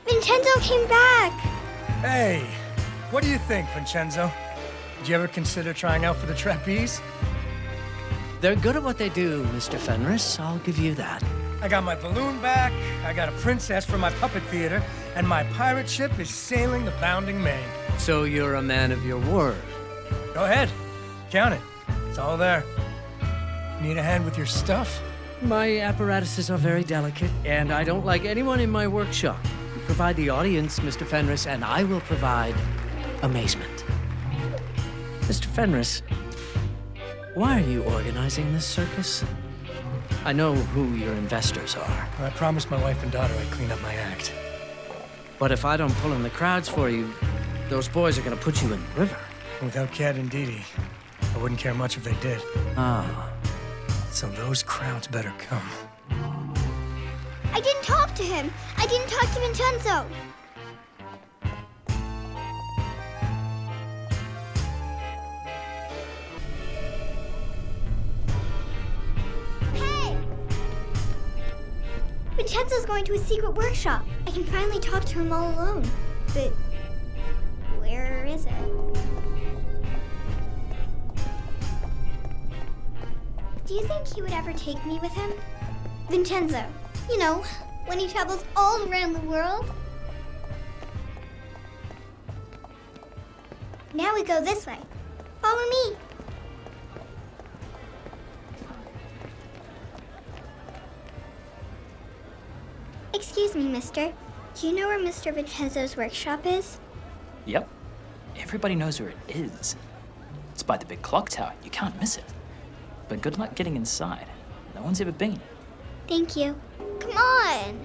Vincenzo came back! Hey, what do you think, Vincenzo? Did you ever consider trying out for the trapeze? They're good at what they do, Mr. Fenris. I'll give you that. I got my balloon back, I got a princess from my puppet theater, and my pirate ship is sailing the bounding main. So you're a man of your word. Go ahead, count it. It's all there. Need a hand with your stuff? My apparatuses are very delicate, and I don't like anyone in my workshop. You provide the audience, Mr. Fenris, and I will provide amazement. Mr. Fenris, why are you organizing this circus? I know who your investors are. I promised my wife and daughter I'd clean up my act. But if I don't pull in the crowds for you, those boys are gonna put you in the river. Without Cat and Dee Dee, I wouldn't care much if they did. Ah. So those crowds better come. I didn't talk to him! I didn't talk to Vincenzo! Hey! Vincenzo's going to his secret workshop. I can finally talk to him all alone. But where is it? Do you think he would ever take me with him? Vincenzo, you know, when he travels all around the world. Now we go this way. Follow me. Excuse me, mister. Do you know where Mr. Vincenzo's workshop is? Yep. Everybody knows where it is. It's by the big clock tower. You can't miss it. But good luck getting inside. No one's ever been. Thank you. Come on.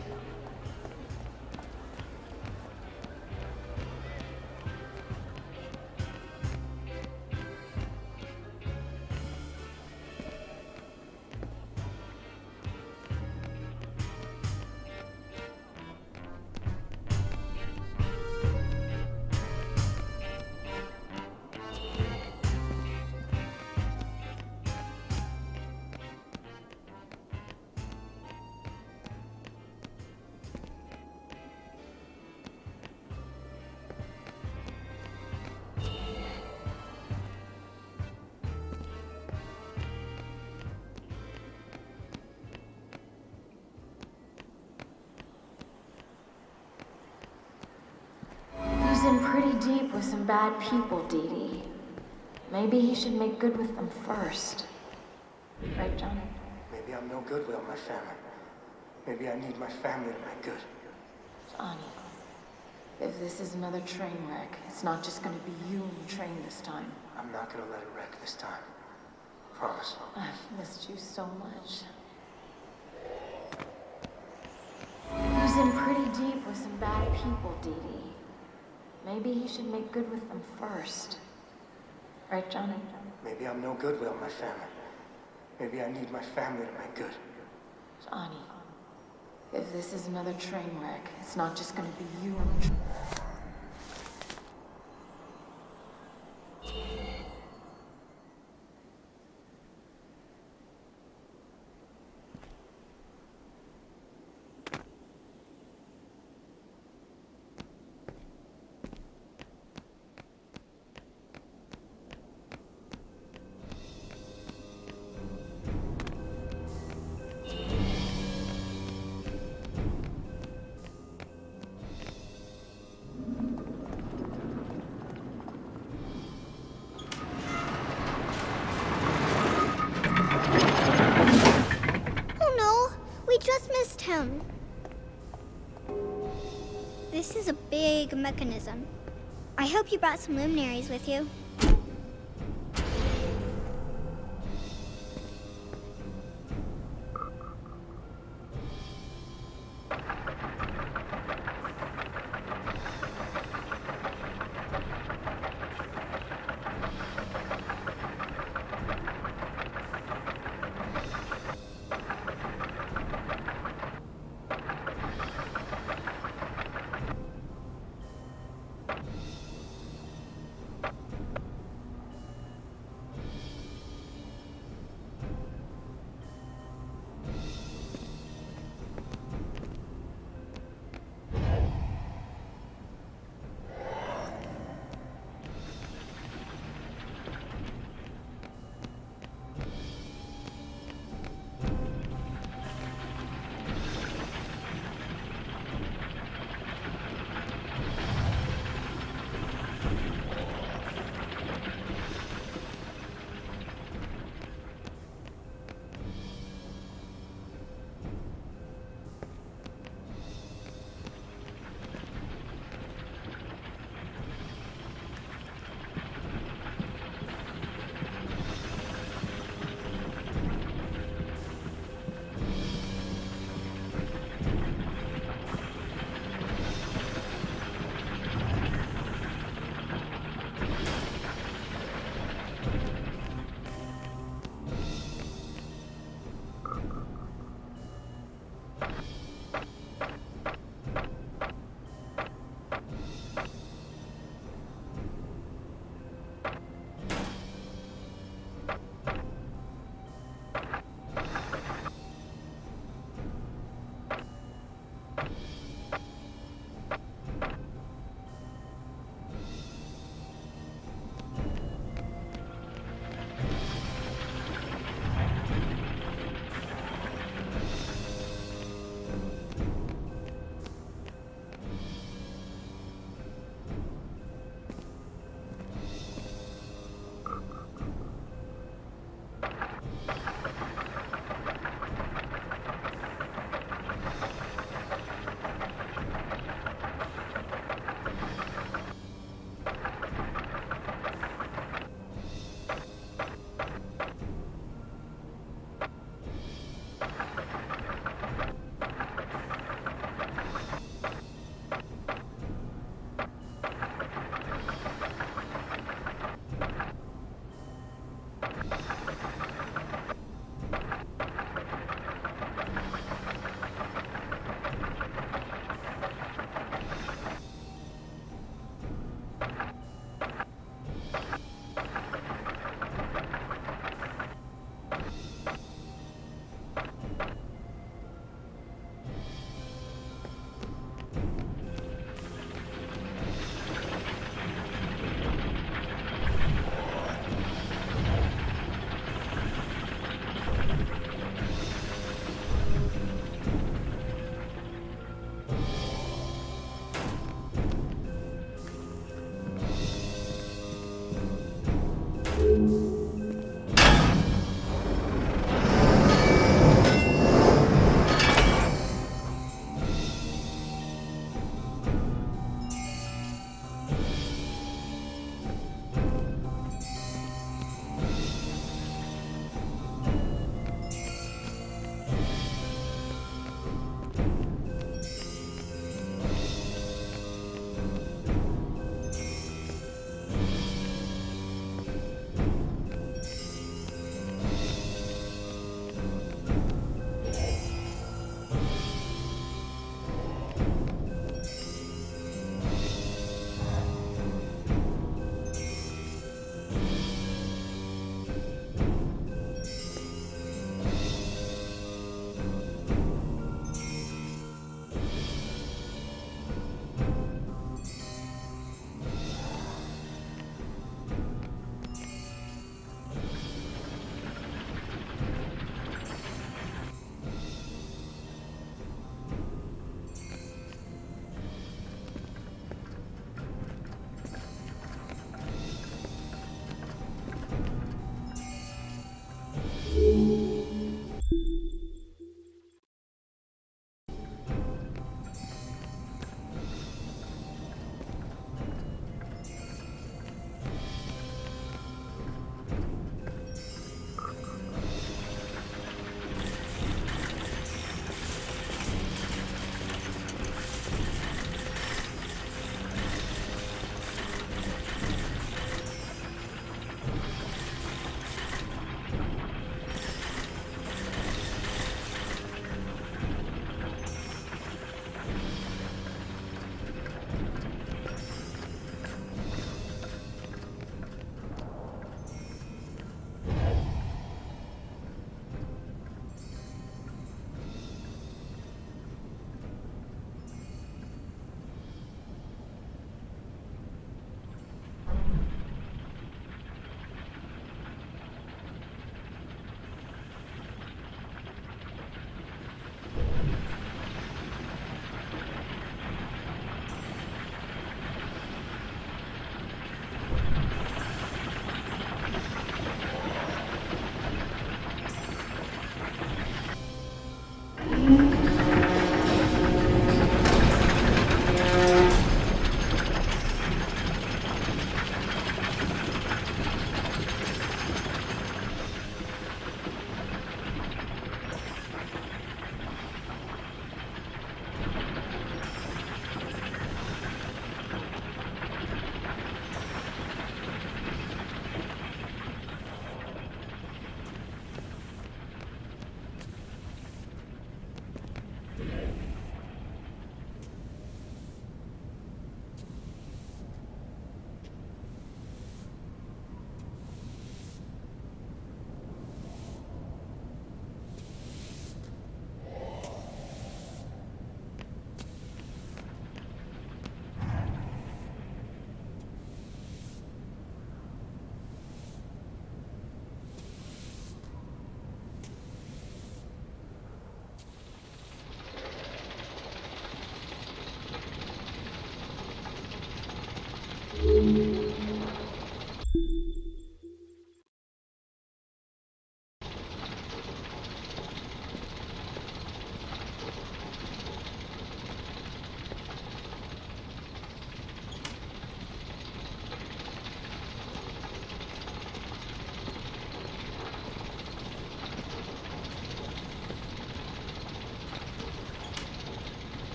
He's in pretty deep with some bad people, Dee Dee. Maybe he should make good with them first. Right, Johnny? Maybe I'm no good without my family. Maybe I need my family to make good. Johnny, if this is another train wreck, it's not just gonna be you and the train this time. I'm not gonna let it wreck this time. Promise. I've missed you so much. He's in pretty deep with some bad people, Dee Dee. Maybe he should make good with them first. Right, Johnny? Maybe I'm no good without my family. Maybe I need my family to make good. Johnny, if this is another train wreck, it's not just gonna be you and the train. This is a big mechanism. I hope you brought some luminaries with you.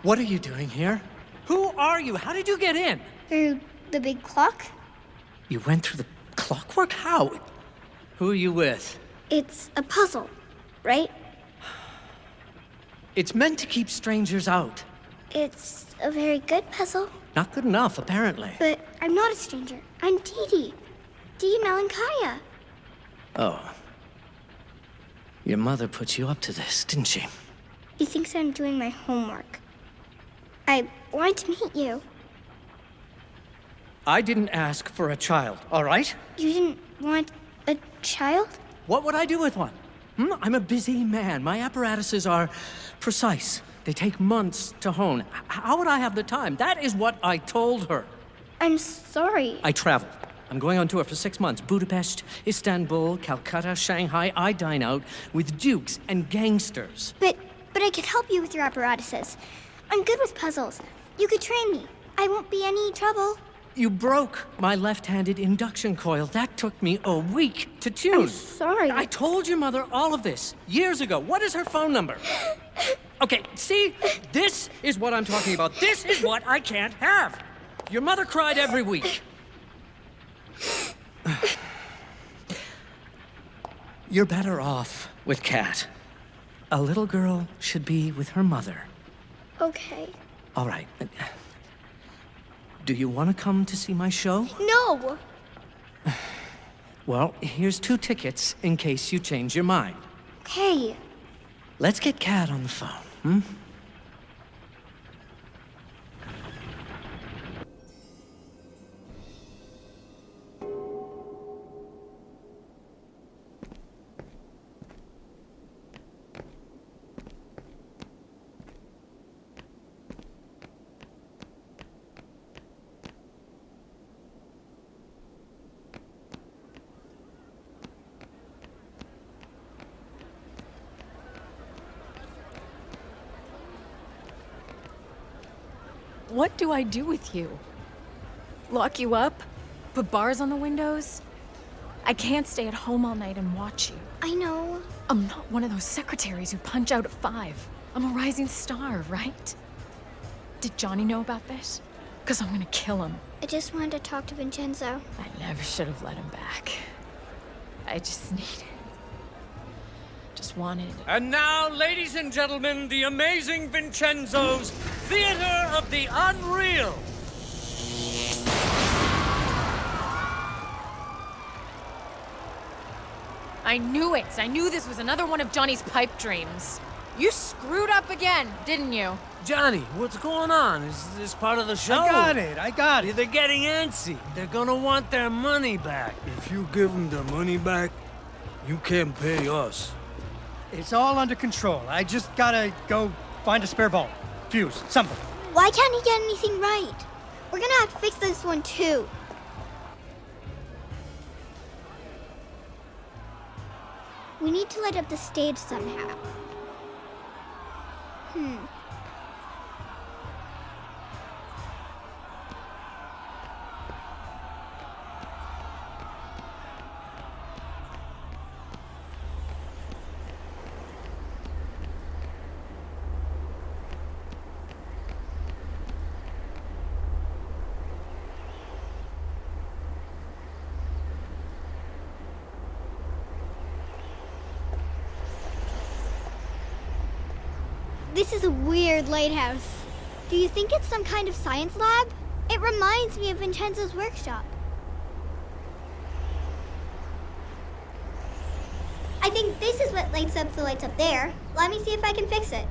What are you doing here? Who are you? How did you get in? Through the big clock? You went through the clockwork? How? Who are you with? It's a puzzle, right? It's meant to keep strangers out. It's a very good puzzle. Not good enough, apparently. But I'm not a stranger. I'm Dee Dee Malankaya. Oh. Your mother put you up to this, didn't she? He thinks I'm doing my homework. I wanted to meet you. I didn't ask for a child, all right? You didn't want a child? What would I do with one? I'm a busy man. My apparatuses are precise. They take months to hone. How would I have the time? That is what I told her. I'm sorry. I travel. I'm going on tour for 6 months. Budapest, Istanbul, Calcutta, Shanghai. I dine out with dukes and gangsters. But I could help you with your apparatuses. I'm good with puzzles. You could train me. I won't be any trouble. You broke my left-handed induction coil. That took me a week to tune. I'm sorry. I told your mother all of this years ago. What is her phone number? Okay, see? This is what I'm talking about. This is what I can't have. Your mother cried every week. You're better off with Kat. A little girl should be with her mother. Okay. All right. Do you want to come to see my show? No! Well, here's 2 tickets in case you change your mind. Okay. Let's get Kat on the phone, What do I do with you? Lock you up? Put bars on the windows? I can't stay at home all night and watch you. I know. I'm not one of those secretaries who punch out at 5. I'm a rising star, right? Did Johnny know about this? Because I'm gonna kill him. I just wanted to talk to Vincenzo. I never should have let him back. I just wanted. And now, ladies and gentlemen, the amazing Vincenzo's Theater of the Unreal. I knew it! I knew this was another one of Johnny's pipe dreams. You screwed up again, didn't you? Johnny, what's going on? Is this part of the show? I got it. They're getting antsy. They're gonna want their money back. If you give them their money back, you can't pay us. It's all under control. I just gotta go find a spare bulb, fuse, something. Why can't he get anything right? We're gonna have to fix this one too. We need to light up the stage somehow. This is a weird lighthouse. Do you think it's some kind of science lab? It reminds me of Vincenzo's workshop. I think this is what lights up the lights up there. Let me see if I can fix it.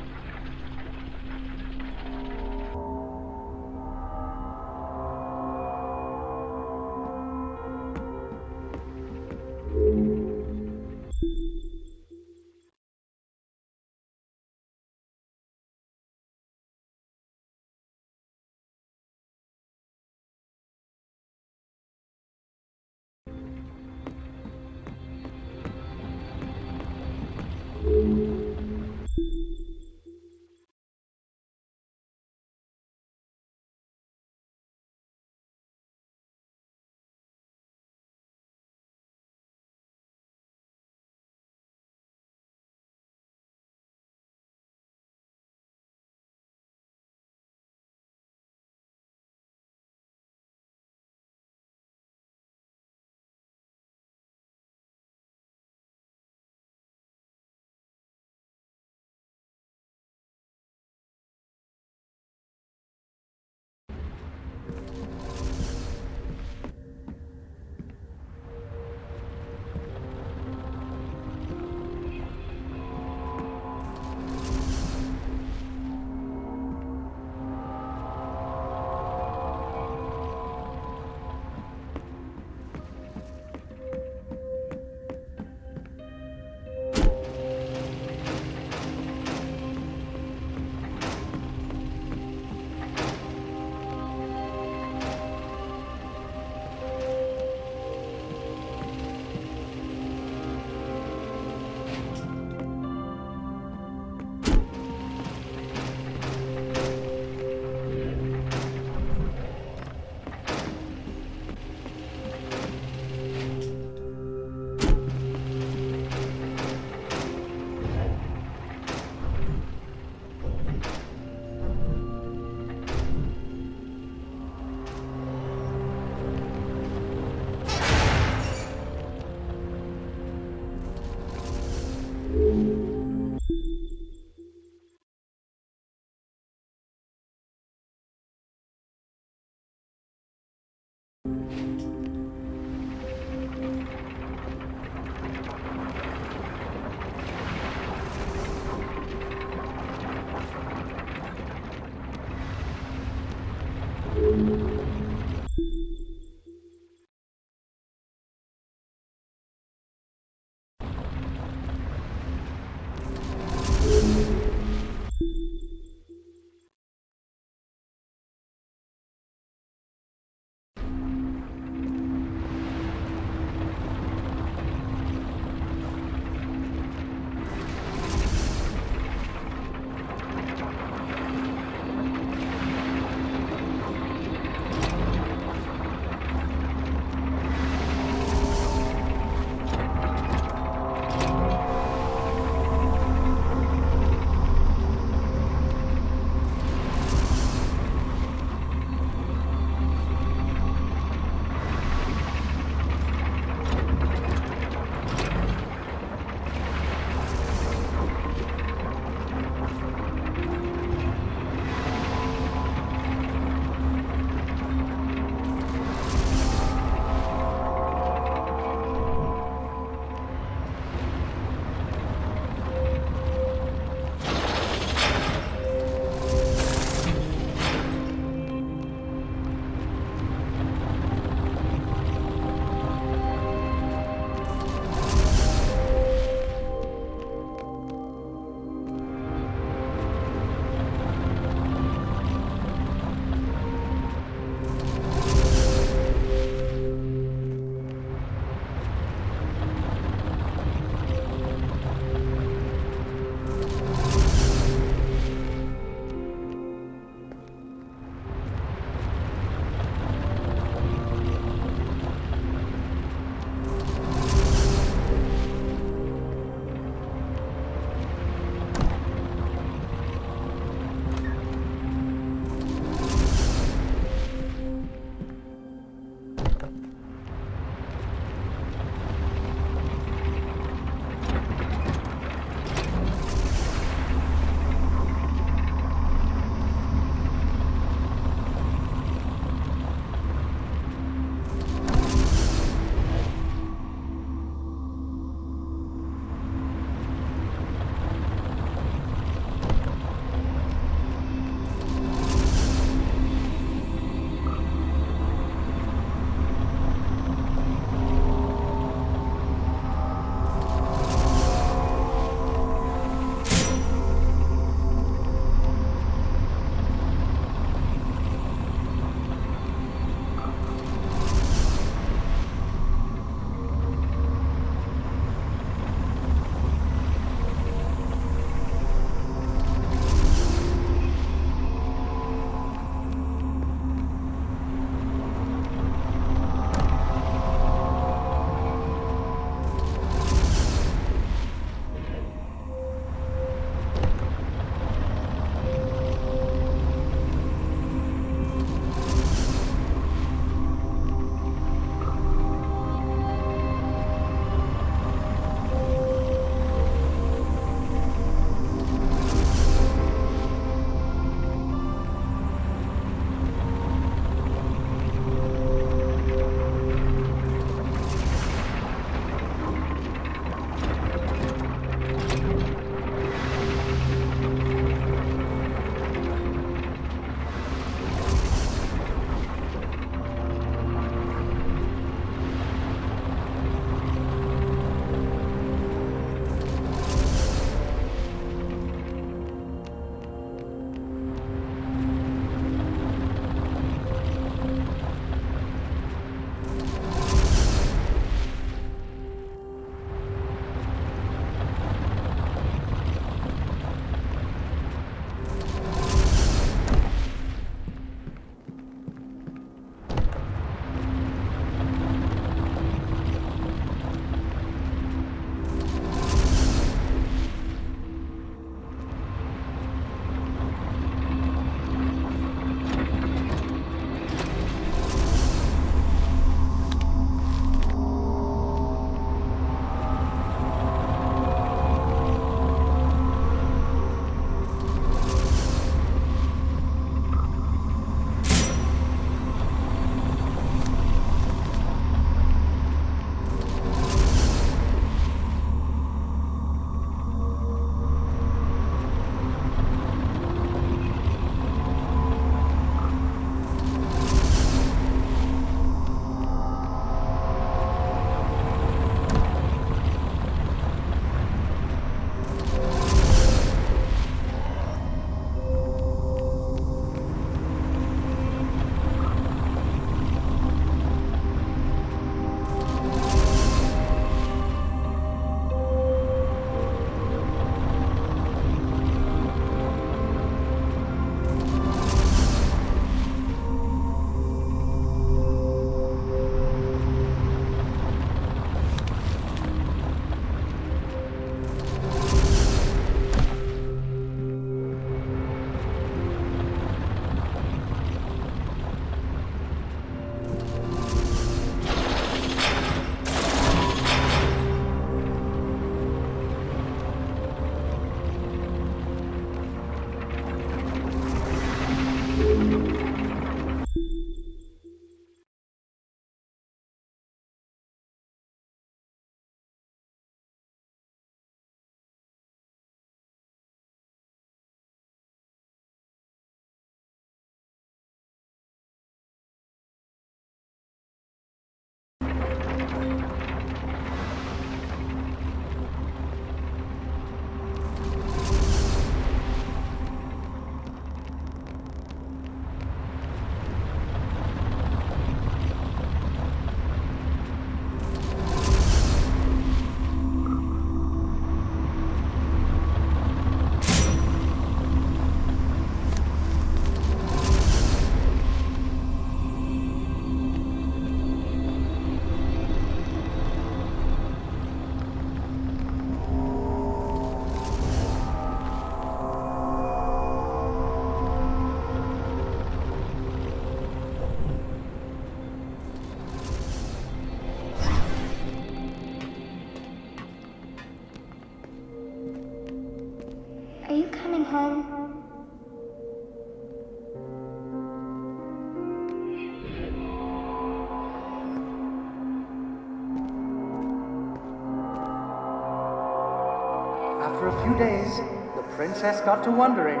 princess got to wondering.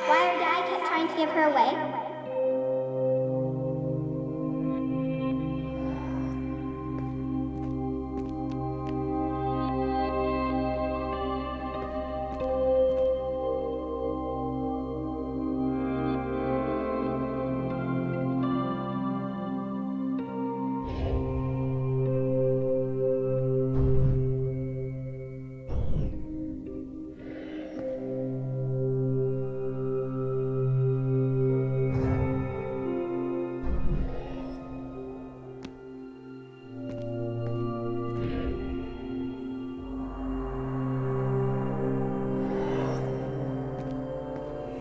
Why our dad kept trying to give her away?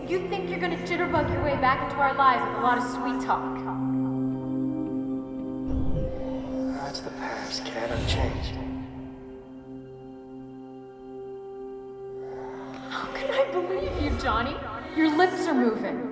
You think you're gonna jitterbug your way back into our lives with a lot of sweet talk. That's the past, Cat. I've changed. How can I believe you, Johnny? Your lips are moving.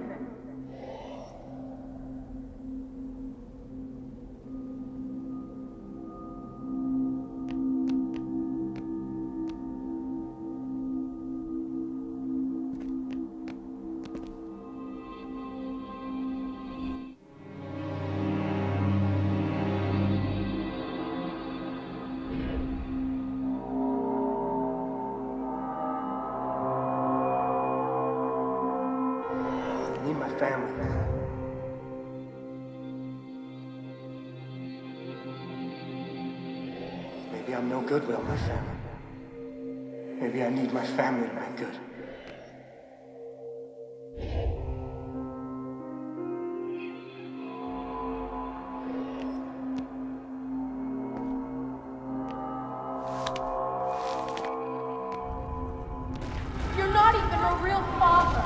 I need my family. Maybe I'm no good without my family. Maybe I need my family to make good. You're not even a real father.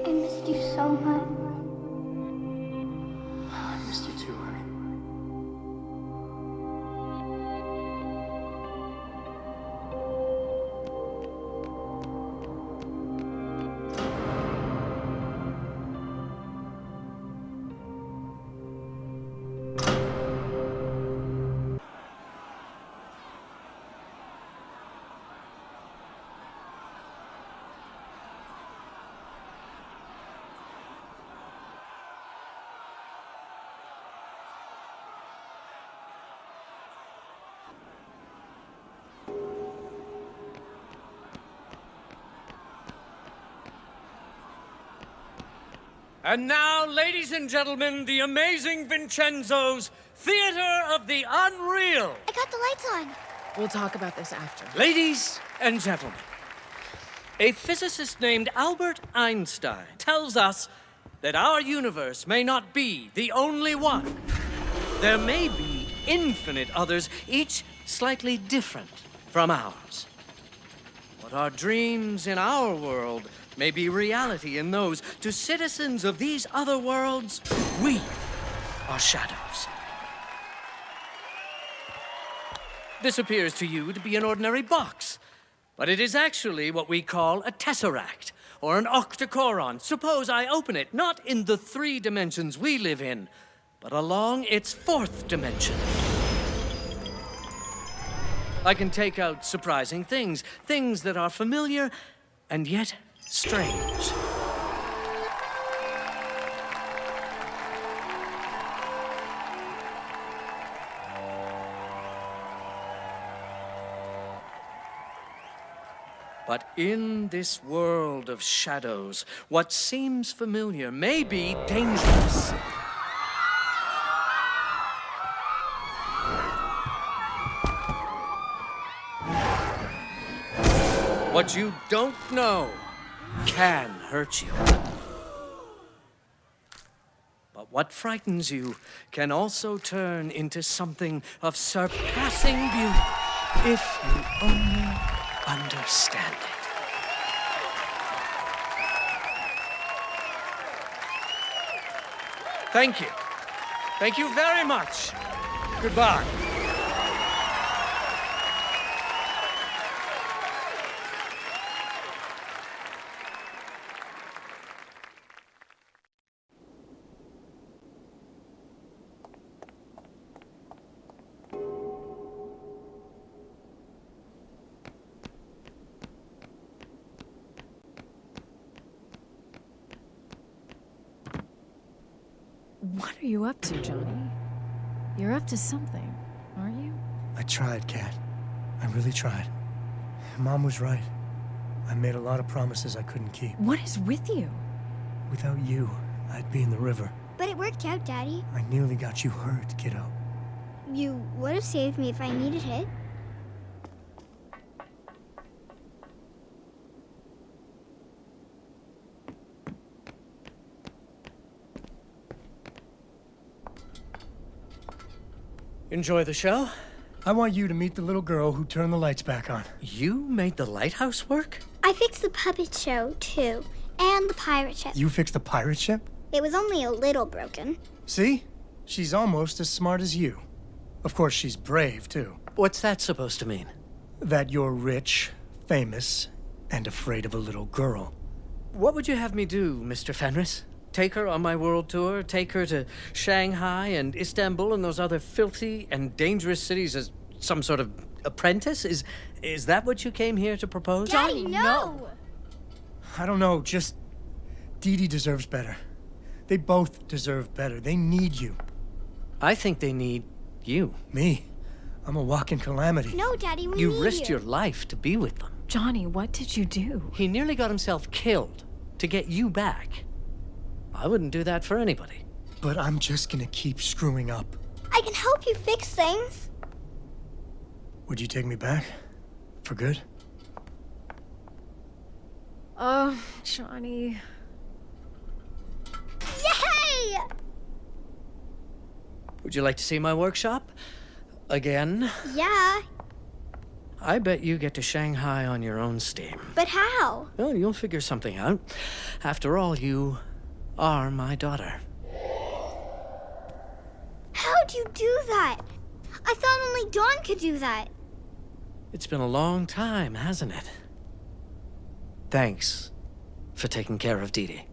I missed you so much. I missed you too, honey. And now, ladies and gentlemen, the amazing Vincenzo's Theater of the Unreal. I got the lights on. We'll talk about this after. Ladies and gentlemen, a physicist named Albert Einstein tells us that our universe may not be the only one. There may be infinite others, each slightly different from ours. What are dreams in our world may be reality in those. To citizens of these other worlds, we are shadows. This appears to you to be an ordinary box, but it is actually what we call a tesseract, or an octocoron. Suppose I open it, not in the 3 dimensions we live in, but along its 4th dimension. I can take out surprising things, things that are familiar and yet strange. But in this world of shadows, what seems familiar may be dangerous. What you don't know can hurt you. But what frightens you can also turn into something of surpassing beauty if you only understand it. Thank you. Thank you very much. Goodbye. are you up to, Johnny? You're up to something, aren't you? I tried, Kat. I really tried. Mom was right. I made a lot of promises I couldn't keep. What is with you? Without you, I'd be in the river. But it worked out, Daddy. I nearly got you hurt, kiddo. You would have saved me if I needed it. Enjoy the show? I want you to meet the little girl who turned the lights back on. You made the lighthouse work? I fixed the puppet show, too. And the pirate ship. You fixed the pirate ship? It was only a little broken. See? She's almost as smart as you. Of course, she's brave, too. What's that supposed to mean? That you're rich, famous, and afraid of a little girl. What would you have me do, Mr. Fenris? Take her on my world tour? Take her to Shanghai and Istanbul and those other filthy and dangerous cities as some sort of apprentice? Is that what you came here to propose? Daddy, no! I don't know, just... Dee Dee deserves better. They both deserve better. They need you. I think they need you. Me? I'm a walking calamity. No, Daddy, we need You you. risked your life to be with them. Johnny, what did you do? He nearly got himself killed to get you back. I wouldn't do that for anybody. But I'm just gonna keep screwing up. I can help you fix things. Would you take me back? For good? Oh, Johnny. Yay! Would you like to see my workshop? Again? Yeah, I bet you get to Shanghai on your own steam. but how? Well, you'll figure something out. After all, you are my daughter. How'd you do that? I thought only Dawn could do that. It's been a long time, hasn't it? Thanks for taking care of Dee Dee.